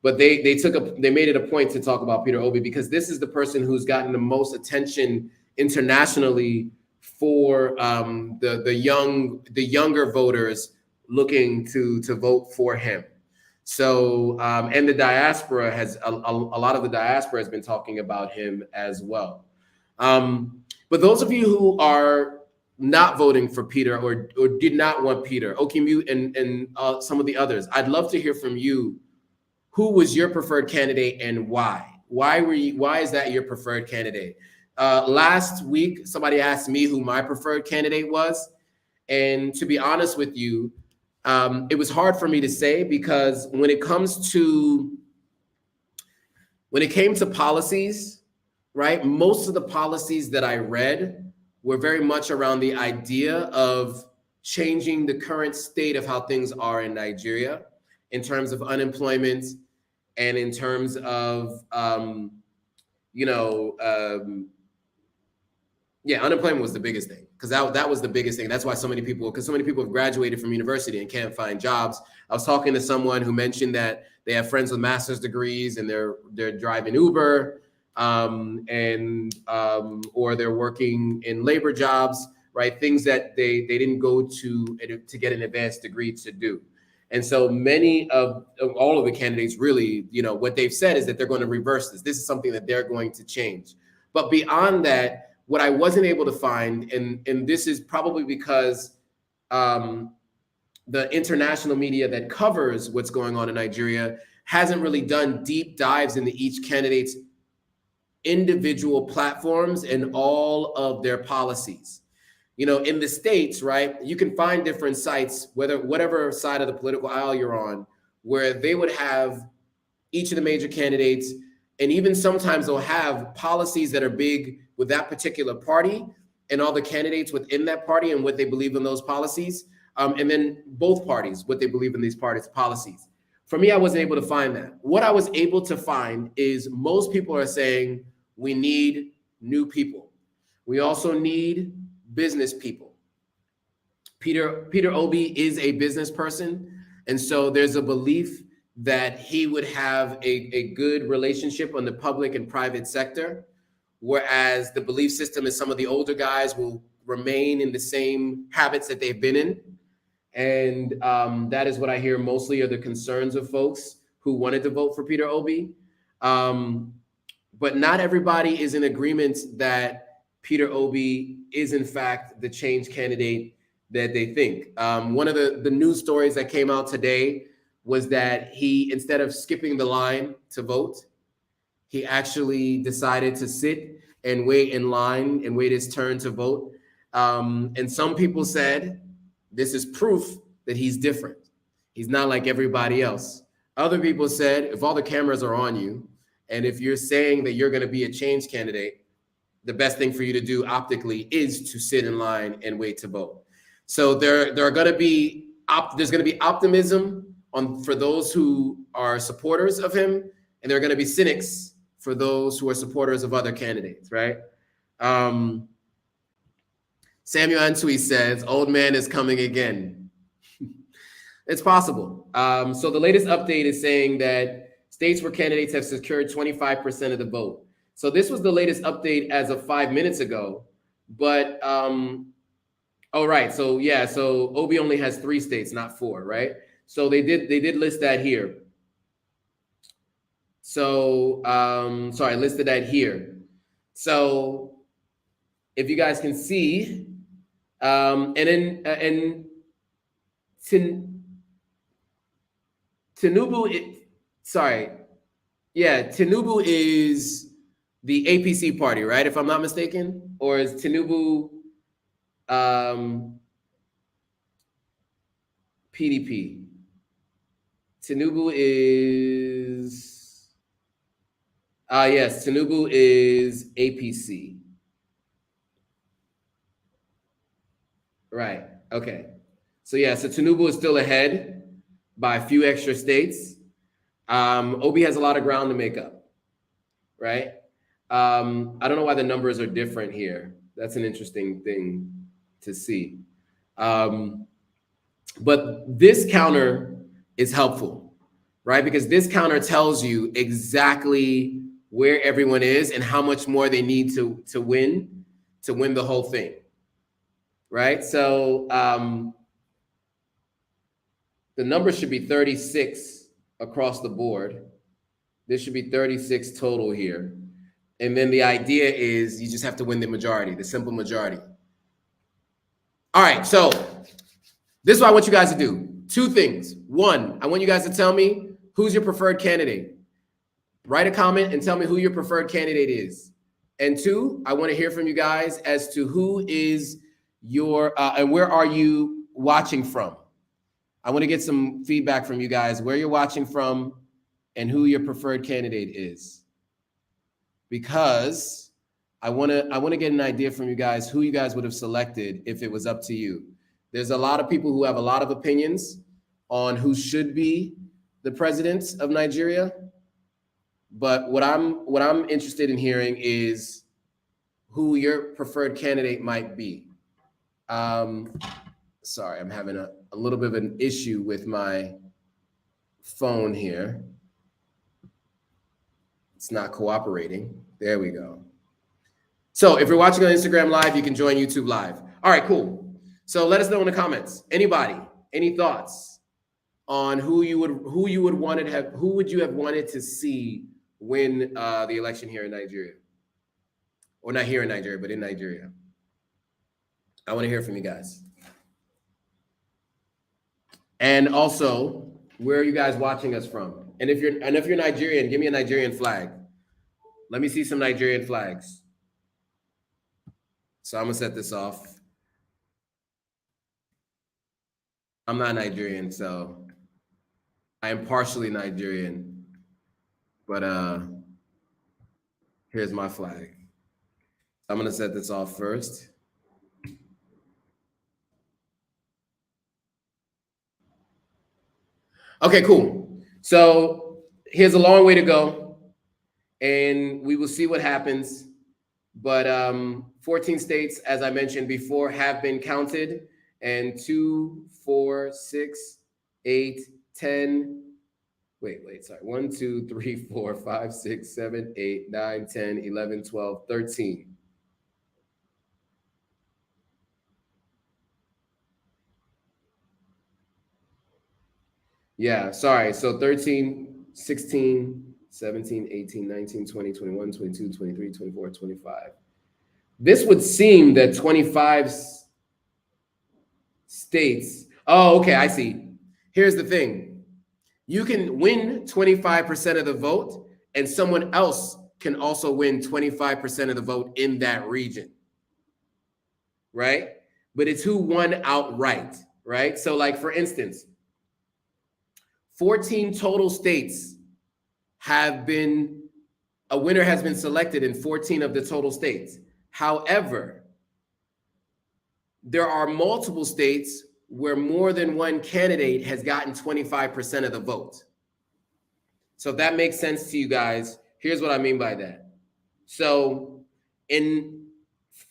But they made it a point to talk about Peter Obi because this is the person who's gotten the most attention internationally for the younger voters looking to vote for him. So and the diaspora a lot of the diaspora has been talking about him as well. But those of you who are not voting for Peter or did not want Peter, Okimute and some of the others, I'd love to hear from you. Who was your preferred candidate and why? Why is that your preferred candidate? Last week, somebody asked me who my preferred candidate was. And to be honest with you, it was hard for me to say because when it came to policies, right, most of the policies that I read were very much around the idea of changing the current state of how things are in Nigeria in terms of unemployment and in terms of, unemployment was the biggest thing because that was the biggest thing. That's why so many people have graduated from university and can't find jobs. I was talking to someone who mentioned that they have friends with master's degrees and they're driving Uber or they're working in labor jobs, right? Things that they didn't go to get an advanced degree to do. And so many of all of the candidates really, what they've said is that they're going to reverse this. This is something that they're going to change. But beyond that, what I wasn't able to find, and this is probably because the international media that covers what's going on in Nigeria hasn't really done deep dives into each candidate's individual platforms and all of their policies. In the States, right, you can find different sites, whatever side of the political aisle you're on, where they would have each of the major candidates, and even sometimes they'll have policies that are big with that particular party and all the candidates within that party and what they believe in those policies, and then both parties, what they believe in these parties' policies. For me, I wasn't able to find that. What I was able to find is most people are saying we need new people. We also need business people. Peter Obi is a business person, and so there's a belief that he would have a good relationship on the public and private sector whereas the belief system is some of the older guys will remain in the same habits that they've been in. And that is what I hear mostly are the concerns of folks who wanted to vote for Peter Obi. But not everybody is in agreement that Peter Obi is in fact the change candidate that they think. One of the news stories that came out today was that he, instead of skipping the line to vote, he actually decided to sit and wait in line and wait his turn to vote. And some people said this is proof that he's different. He's not like everybody else. Other people said if all the cameras are on you, and if you're saying that you're going to be a change candidate, the best thing for you to do optically is to sit in line and wait to vote. So there's going to be optimism for those who are supporters of him, and there are going to be cynics for those who are supporters of other candidates, right? Samuel Antwi says, old man is coming again. It's possible. So the latest update is saying that states where candidates have secured 25% of the vote. So this was the latest update as of 5 minutes ago. But, oh, right. So, yeah, so Obi only has 3 states, not 4, right? So they did list that here. So, sorry, I listed that here. So if you guys can see, and then, Tinubu, Tinubu is the APC party, right? If I'm not mistaken, or is Tinubu PDP? Tinubu is yes, Tinubu is APC. Right. Okay. So yeah, so Tinubu is still ahead by a few extra states. Obi has a lot of ground to make up, right? I don't know why the numbers are different here. That's an interesting thing to see. But this counter is helpful, right? Because this counter tells you exactly where everyone is and how much more they need to win the whole thing, right? So the number should be 36 across the board. This should be 36 total here. And then the idea is you just have to win the majority, the simple majority. All right, so this is what I want you guys to do. 2 things. 1, I want you guys to tell me who's your preferred candidate. Write a comment and tell me who your preferred candidate is. And 2, I want to hear from you guys as to who is your, and where are you watching from? I want to get some feedback from you guys, where you're watching from and who your preferred candidate is. Because I want to get an idea from you guys who you guys would have selected if it was up to you. There's a lot of people who have a lot of opinions on who should be the president of Nigeria. But what I'm interested in hearing is who your preferred candidate might be. Sorry, I'm having a little bit of an issue with my phone here. It's not cooperating. There we go. So if you're watching on Instagram Live, you can join YouTube Live. All right, cool. So let us know in the comments. Anybody, any thoughts on who would you have wanted to see win the election here in Nigeria? Or not here in Nigeria, but in Nigeria. I want to hear from you guys. And also, where are you guys watching us from? And if you're Nigerian, give me a Nigerian flag. Let me see some Nigerian flags. So I'm gonna set this off. I'm not Nigerian, so I am partially Nigerian, but here's my flag. I'm gonna set this off first. Okay, cool. So here's a long way to go, and we will see what happens. But 14 states, as I mentioned before, have been counted, and 2, 4, 6, 8, 10, Wait, sorry. 1, 2, 3, 4, 5, 6, 7, 8, 9, 10, 11, 12, 13. Yeah, sorry. So 13, 16, 17, 18, 19, 20, 21, 22, 23, 24, 25. This would seem that 25 states. Oh, okay, I see. Here's the thing. You can win 25% of the vote, and someone else can also win 25% of the vote in that region, right? But it's who won outright, right? So, like, for instance, 14 total states have been, a winner has been selected in 14 of the total states. However, there are multiple states where more than one candidate has gotten 25% of the vote. So if that makes sense to you guys, here's what I mean by that. So in,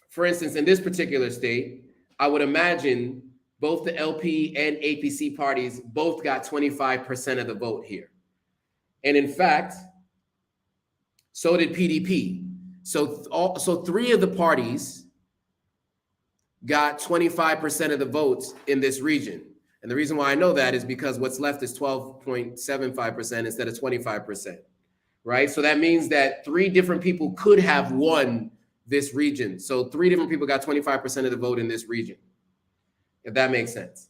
for instance, in this particular state, I would imagine both the LP and APC parties both got 25% of the vote here. And in fact, so did PDP. So three of the parties got 25% of the votes in this region. And the reason why I know that is because what's left is 12.75% instead of 25%, right? So that means that three different people could have won this region. So three different people got 25% of the vote in this region, if that makes sense.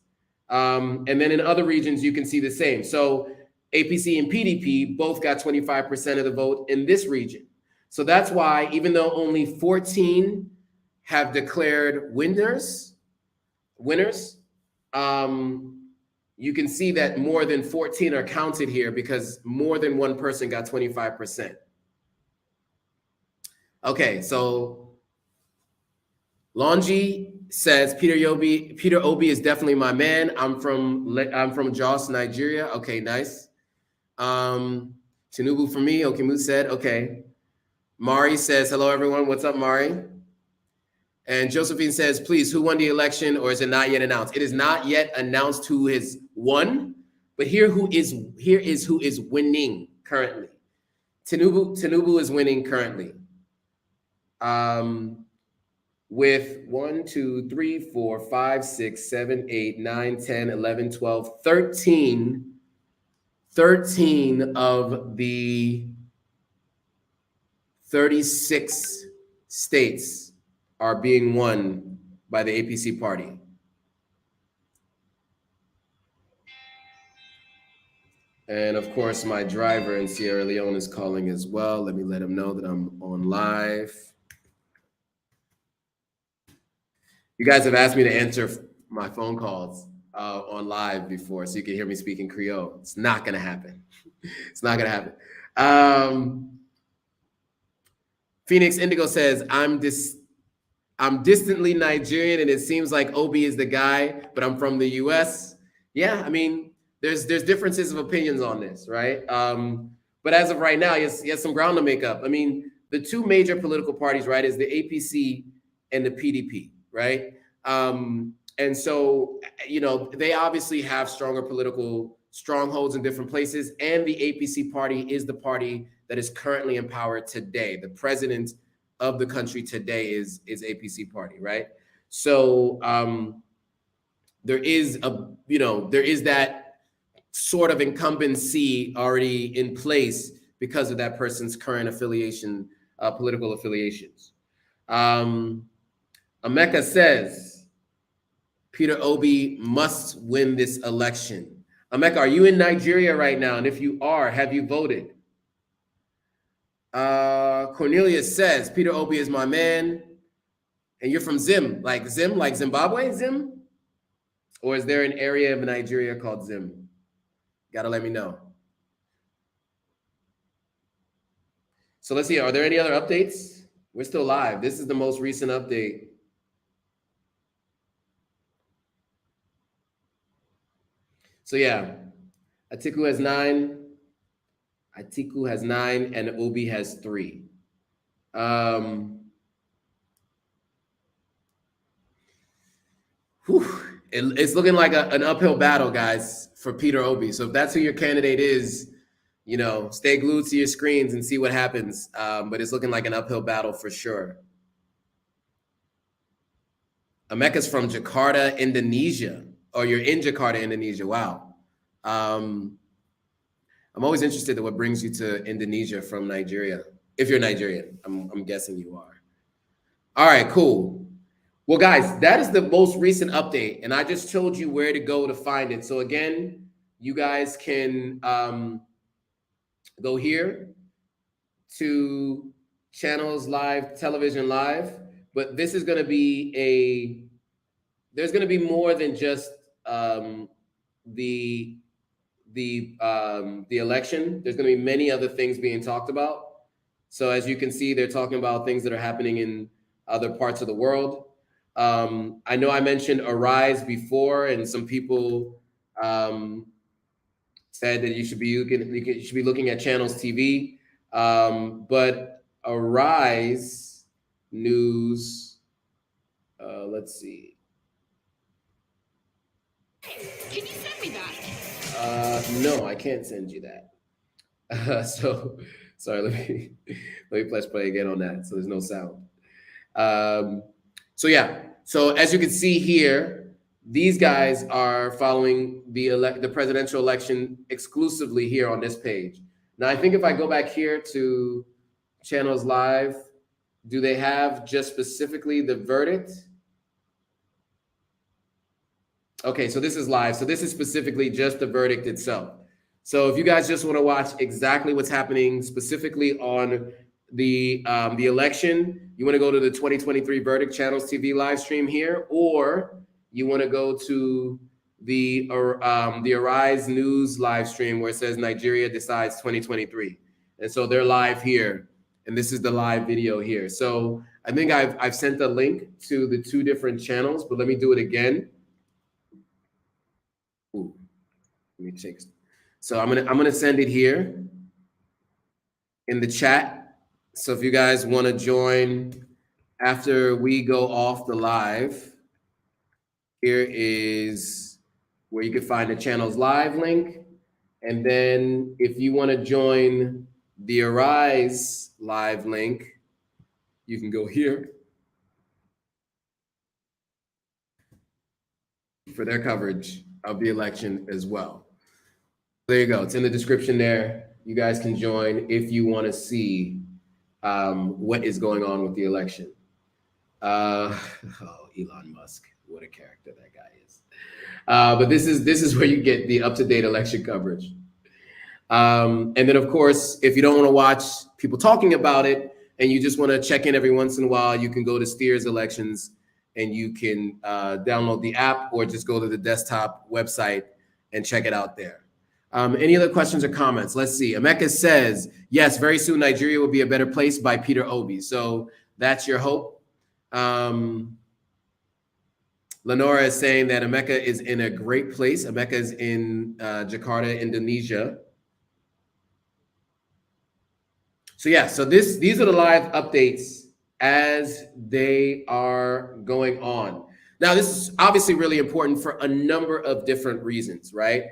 And then in other regions, you can see the same. So APC and PDP both got 25% of the vote in this region. So that's why, even though only 14 have declared winners, you can see that more than 14 are counted here because more than one person got 25%. Okay, so Longi says Peter Obi is definitely my man. I'm from Jos, Nigeria. Okay, nice. Tinubu for me. Okay, Moot said okay. Mari says hello everyone. What's up, Mari? And Josephine says, please, who won the election, or is it not yet announced? It is not yet announced who has won, but here is who is winning currently. Tinubu is winning currently. With 1, 2, 3, 4, 5, 6, 7, 8, 9, 10, 11, 12, 13 of the 36 states are being won by the APC party. And of course, my driver in Sierra Leone is calling as well. Let me let him know that I'm on live. You guys have asked me to answer my phone calls on live before, so you can hear me speaking Creole. It's not going to happen. It's not going to happen. Phoenix Indigo says, I'm distantly Nigerian, and it seems like Obi is the guy, but I'm from the US. Yeah, I mean, there's differences of opinions on this, right? But as of right now, he has some ground to make up. I mean, the two major political parties, right, is the APC and the PDP, right? And so, you know, they obviously have stronger political strongholds in different places, and the APC party is the party that is currently in power today. The president of the country today is APC party, right? So there is that sort of incumbency already in place because of that person's current affiliation, political affiliations. Emeka says Peter Obi must win this election. Emeka, are you in Nigeria right now? And if you are, have you voted? Cornelius says Peter Obi is my man. And you're from Zim, like Zimbabwe, Zim? Or is there an area of Nigeria called Zim? Gotta let me know. So let's see, are there any other updates? We're still live. This is the most recent update. So yeah, Atiku has 9. Atiku has 9 and Obi has 3. It's looking like an uphill battle, guys, for Peter Obi. So if that's who your candidate is, stay glued to your screens and see what happens. But it's looking like an uphill battle for sure. Emeka's from Jakarta, Indonesia. Oh, you're in Jakarta, Indonesia. Wow. I'm always interested in what brings you to Indonesia from Nigeria. If you're Nigerian, I'm guessing you are. All right, cool. Well, guys, that is the most recent update, and I just told you where to go to find it. So again, you guys can go here to channels live, television live, but this is going to be there's going to be more than just the election. There's going to be many other things being talked about. So as you can see, they're talking about things that are happening in other parts of the world. I know I mentioned Arise before, and some people said that you should be looking at Channels TV, but Arise News. Let's see. Can you send me that? No, I can't send you that. So sorry. Let me press play again on that. So there's no sound. So yeah. So as you can see here, these guys are following the presidential election exclusively here on this page. Now I think if I go back here to Channels Live, do they have just specifically the verdict? Okay, so this is live. So this is specifically just the verdict itself. So if you guys just want to watch exactly what's happening specifically on the election, you want to go to the 2023 Verdict Channels TV live stream here, or you want to go to the Arise News live stream where it says Nigeria decides 2023, and so they're live here, and this is the live video here. So I think I've sent the link to the two different channels, but let me do it again. Ooh, let me check. So I'm gonna send it here in the chat. So if you guys want to join after we go off the live, here is where you can find the channel's live link. And then if you want to join the Arise live link, you can go here for their coverage of the election as well. There you go. It's in the description there. You guys can join if you want to see what is going on with the election. Elon Musk, what a character that guy is. But this is where you get the up-to-date election coverage. And then, of course, if you don't want to watch people talking about it and you just want to check in every once in a while, you can go to Steers Elections and you can download the app or just go to the desktop website and check it out there. Any other questions or comments? Let's see. Emeka says, yes, very soon Nigeria will be a better place by Peter Obi. So that's your hope. Lenora is saying that Emeka is in a great place. Emeka is in Jakarta, Indonesia. So yeah, so these are the live updates as they are going on. Now, this is obviously really important for a number of different reasons, right?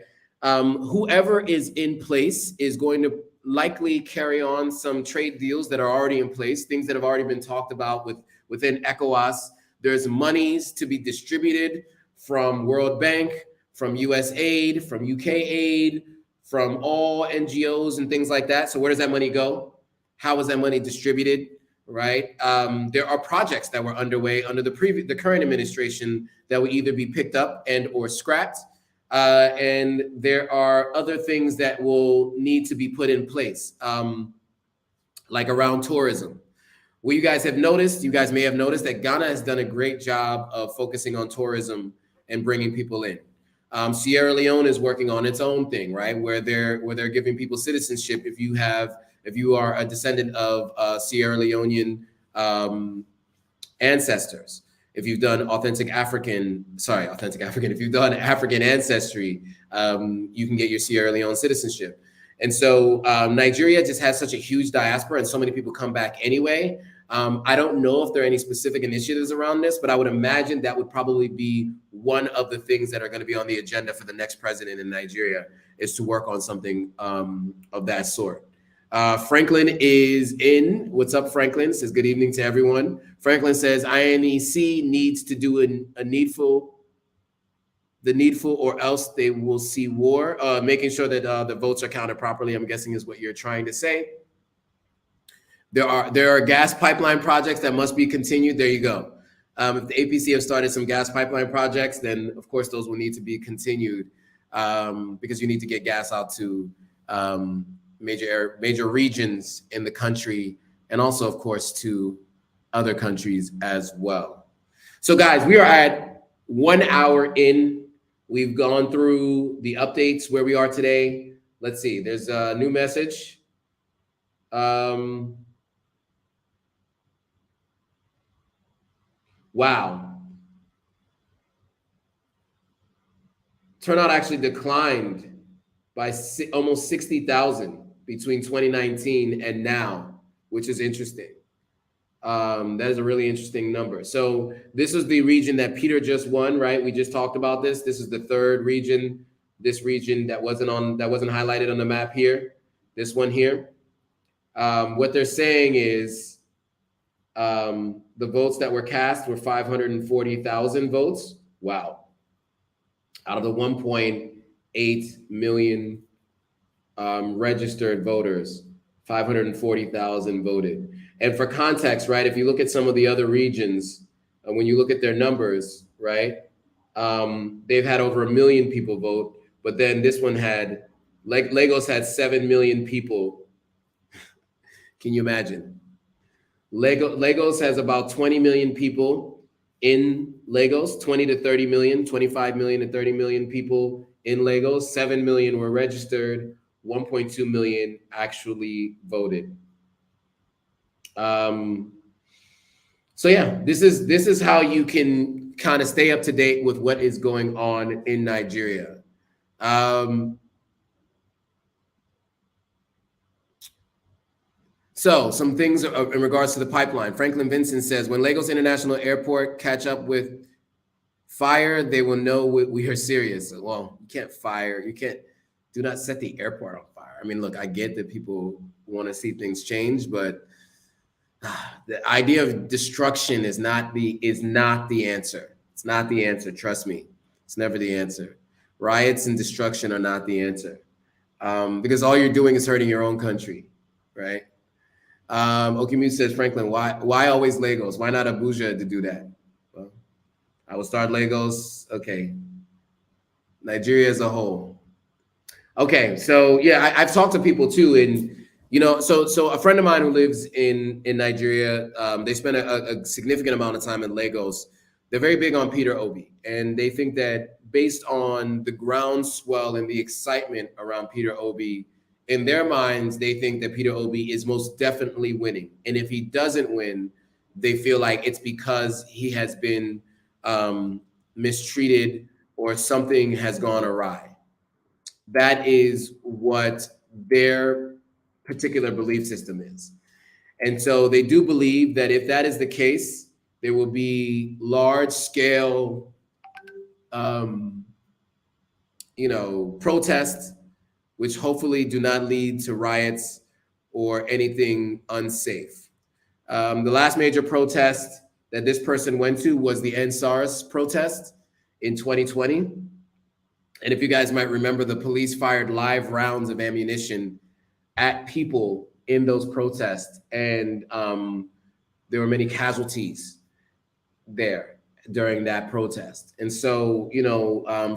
Whoever is in place is going to likely carry on some trade deals that are already in place, things that have already been talked about within ECOWAS. There's monies to be distributed from World Bank, from US aid, from UK aid, from all NGOs and things like that. So where does that money go? How is that money distributed, right? There are projects that were underway under the current administration that will either be picked up and or scrapped. And there are other things that will need to be put in place, like around tourism. Well, you guys may have noticed that Ghana has done a great job of focusing on tourism and bringing people in. Sierra Leone is working on its own thing, right? Where they're giving people citizenship if you are a descendant of Sierra Leonean ancestors. If you've done if you've done African ancestry, you can get your Sierra Leone citizenship. And so Nigeria just has such a huge diaspora and so many people come back anyway. I don't know if there are any specific initiatives around this, but I would imagine that would probably be one of the things that are going to be on the agenda for the next president in Nigeria. is to work on something of that sort. Franklin is in. What's up, Franklin? Says good evening to everyone. Franklin says INEC needs to do the needful, or else they will see war. Making sure that the votes are counted properly, I'm guessing, is what you're trying to say. There are gas pipeline projects that must be continued. There you go. If the APC have started some gas pipeline projects, then of course those will need to be continued because you need to get gas out to major regions in the country, and also of course to other countries as well. So guys, we are at 1 hour in. We've gone through the updates where we are today. Let's see, there's a new message. Wow. Turnout actually declined by almost 60,000 between 2019 and now, which is interesting. That is a really interesting number. So this is the region that Peter just won, right? We just talked about this. This is the third region. This region that wasn't highlighted on the map here. This one here. What they're saying is the votes that were cast were 540,000 votes. Wow. Out of the 1.8 million registered voters, 540,000 voted. And for context, right, if you look at some of the other regions, when you look at their numbers, right, they've had over 1 million people vote, but then this one had, Lagos had 7 million people. Can you imagine? Lagos has about 20 million people in Lagos, 20 to 30 million, 25 million to 30 million people in Lagos. 7 million were registered, 1.2 million actually voted. So yeah, this is how you can kind of stay up to date with what is going on in Nigeria. So some things in regards to the pipeline. Franklin Vincent says, when Lagos International Airport catch up with fire, they will know we are serious. Well, you can't fire. Do not set the airport on fire. I mean, look, I get that people want to see things change, but the idea of destruction is not the answer. It's not the answer. Trust me. It's never the answer. Riots and destruction are not the answer because all you're doing is hurting your own country, right? Okimute says, Franklin, why always Lagos? Why not Abuja to do that? Well, I will start Lagos. Okay. Nigeria as a whole. Okay, so yeah, I've talked to people too, and so a friend of mine who lives in Nigeria, they spend a significant amount of time in Lagos. They're very big on Peter Obi, and they think that based on the groundswell and the excitement around Peter Obi, in their minds, they think that Peter Obi is most definitely winning. And if he doesn't win, they feel like it's because he has been mistreated or something has gone awry. That is what their particular belief system is. And so they do believe that if that is the case, there will be large scale, protests, which hopefully do not lead to riots or anything unsafe. The last major protest that this person went to was the End SARS protest in 2020. And if you guys might remember, the police fired live rounds of ammunition at people in those protests. And there were many casualties there during that protest. And so,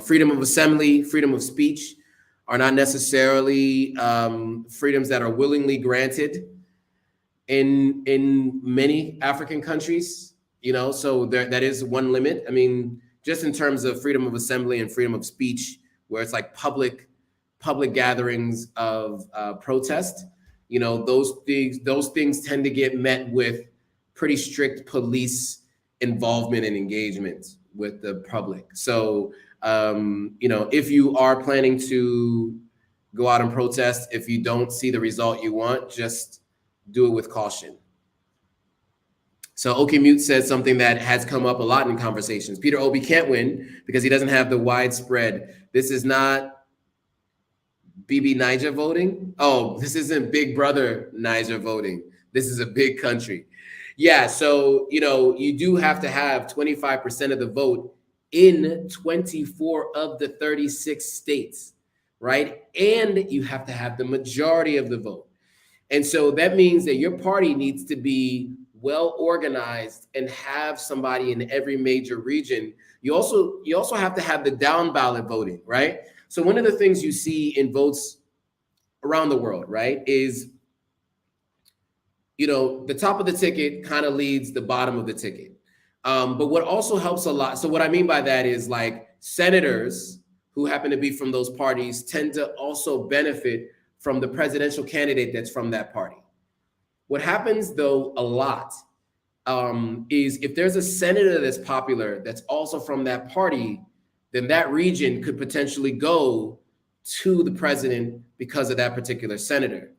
freedom of assembly, freedom of speech are not necessarily freedoms that are willingly granted in many African countries, so that is one limit. I mean, just in terms of freedom of assembly and freedom of speech, where it's like public gatherings of protest, those things tend to get met with pretty strict police involvement and engagement with the public. So, if you are planning to go out and protest, if you don't see the result you want, just do it with caution. So Okimute says something that has come up a lot in conversations. Peter Obi can't win because he doesn't have the widespread. This is not BB Niger voting. Oh, this isn't Big Brother Niger voting. This is a big country. Yeah, so you do have to have 25% of the vote in 24 of the 36 states, right? And you have to have the majority of the vote. And so that means that your party needs to be well organized and have somebody in every major region. You also have to have the down ballot voting, right? So one of the things you see in votes around the world, right, is the top of the ticket kind of leads the bottom of the ticket. But what also helps a lot, so what I mean by that is like senators who happen to be from those parties tend to also benefit from the presidential candidate that's from that party. What happens though a lot is if there's a senator that's popular that's also from that party, then that region could potentially go to the president because of that particular senator.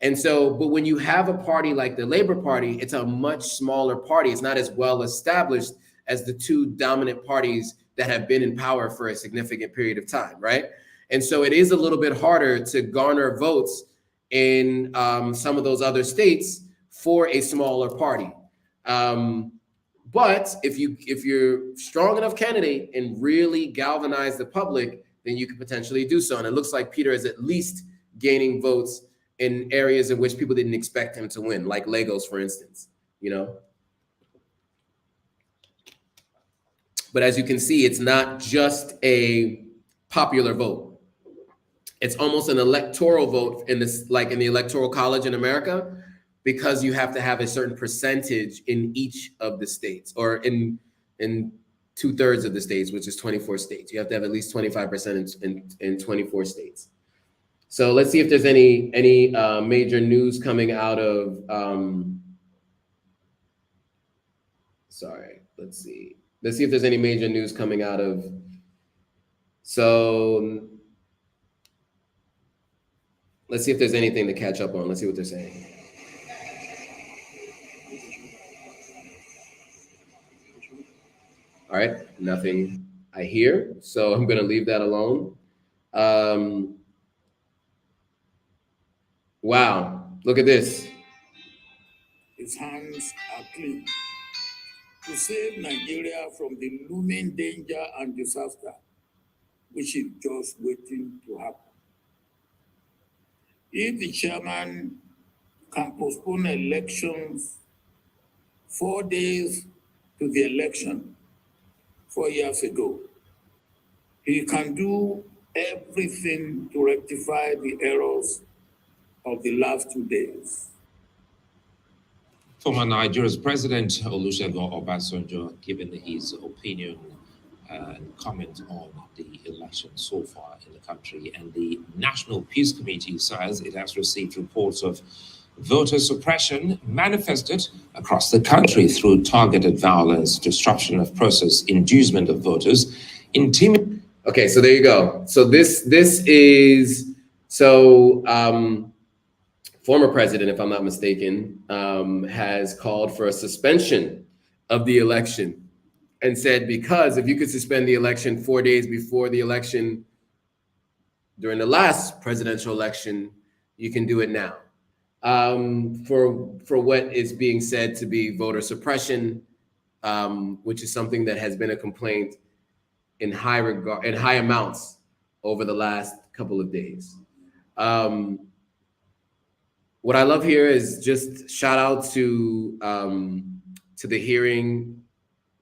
And so, but when you have a party like the Labor Party, it's a much smaller party. It's not as well established as the two dominant parties that have been in power for a significant period of time, right? And so it is a little bit harder to garner votes in some of those other states for a smaller party. But if you're strong enough candidate and really galvanize the public, then you could potentially do so. And it looks like Peter is at least gaining votes in areas in which people didn't expect him to win, like Lagos, for instance, But as you can see, it's not just a popular vote. It's almost an electoral vote in this, like in the Electoral College in America, because you have to have a certain percentage in each of the states, or in 2/3 of the states, which is 24 states. You have to have at least 25% in 24 states. So let's see if there's any major news coming out of. Sorry, let's see. Let's see if there's any major news coming out of. So let's see if there's anything to catch up on. Let's see what they're saying. All right, nothing I hear, so I'm going to leave that alone. Wow, look at this. His hands are clean to save Nigeria from the looming danger and disaster, which is just waiting to happen. If the chairman can postpone elections 4 days to the election 4 years ago, he can do everything to rectify the errors of the last 2 days. Former Nigeria's President Olusegun Obasanjo given his opinion and comment on the election so far in the country. And the National Peace Committee says it has received reports of voter suppression manifested across the country through targeted violence, disruption of process, inducement of voters, intimidation. Okay, so there you go. So this is former president, if I'm not mistaken, has called for a suspension of the election and said, because if you could suspend the election 4 days before the election during the last presidential election, you can do it now. For what is being said to be voter suppression, which is something that has been a complaint in high amounts over the last couple of days. What I love here is just shout out to the hearing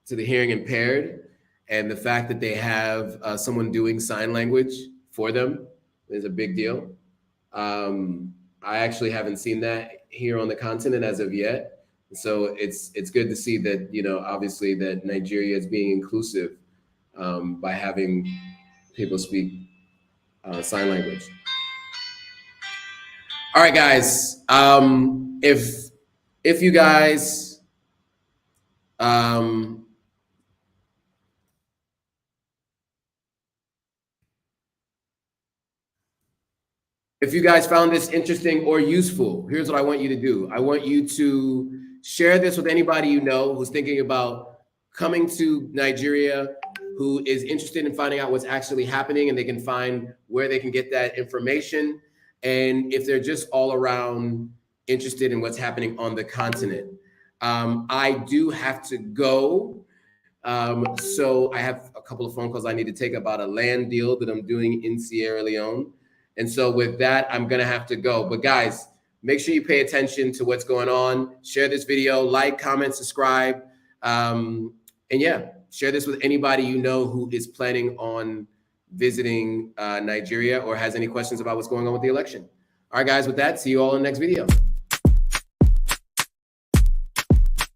impaired, and the fact that they have someone doing sign language for them is a big deal. I actually haven't seen that here on the continent as of yet. So it's good to see that, obviously that Nigeria is being inclusive by having people speak sign language. All right, guys. If you guys if you guys found this interesting or useful, here's what I want you to do. I want you to share this with anybody you know who's thinking about coming to Nigeria who is interested in finding out what's actually happening, and they can find where they can get that information. And if they're just all around interested in what's happening on the continent. I do have to go. So I have a couple of phone calls I need to take about a land deal that I'm doing in Sierra Leone. And so with that, I'm going to have to go. But guys, make sure you pay attention to what's going on. Share this video, like, comment, subscribe. And yeah, share this with anybody you know who is planning on visiting Nigeria or has any questions about what's going on with the election. All right, guys, with that, see you all in the next video.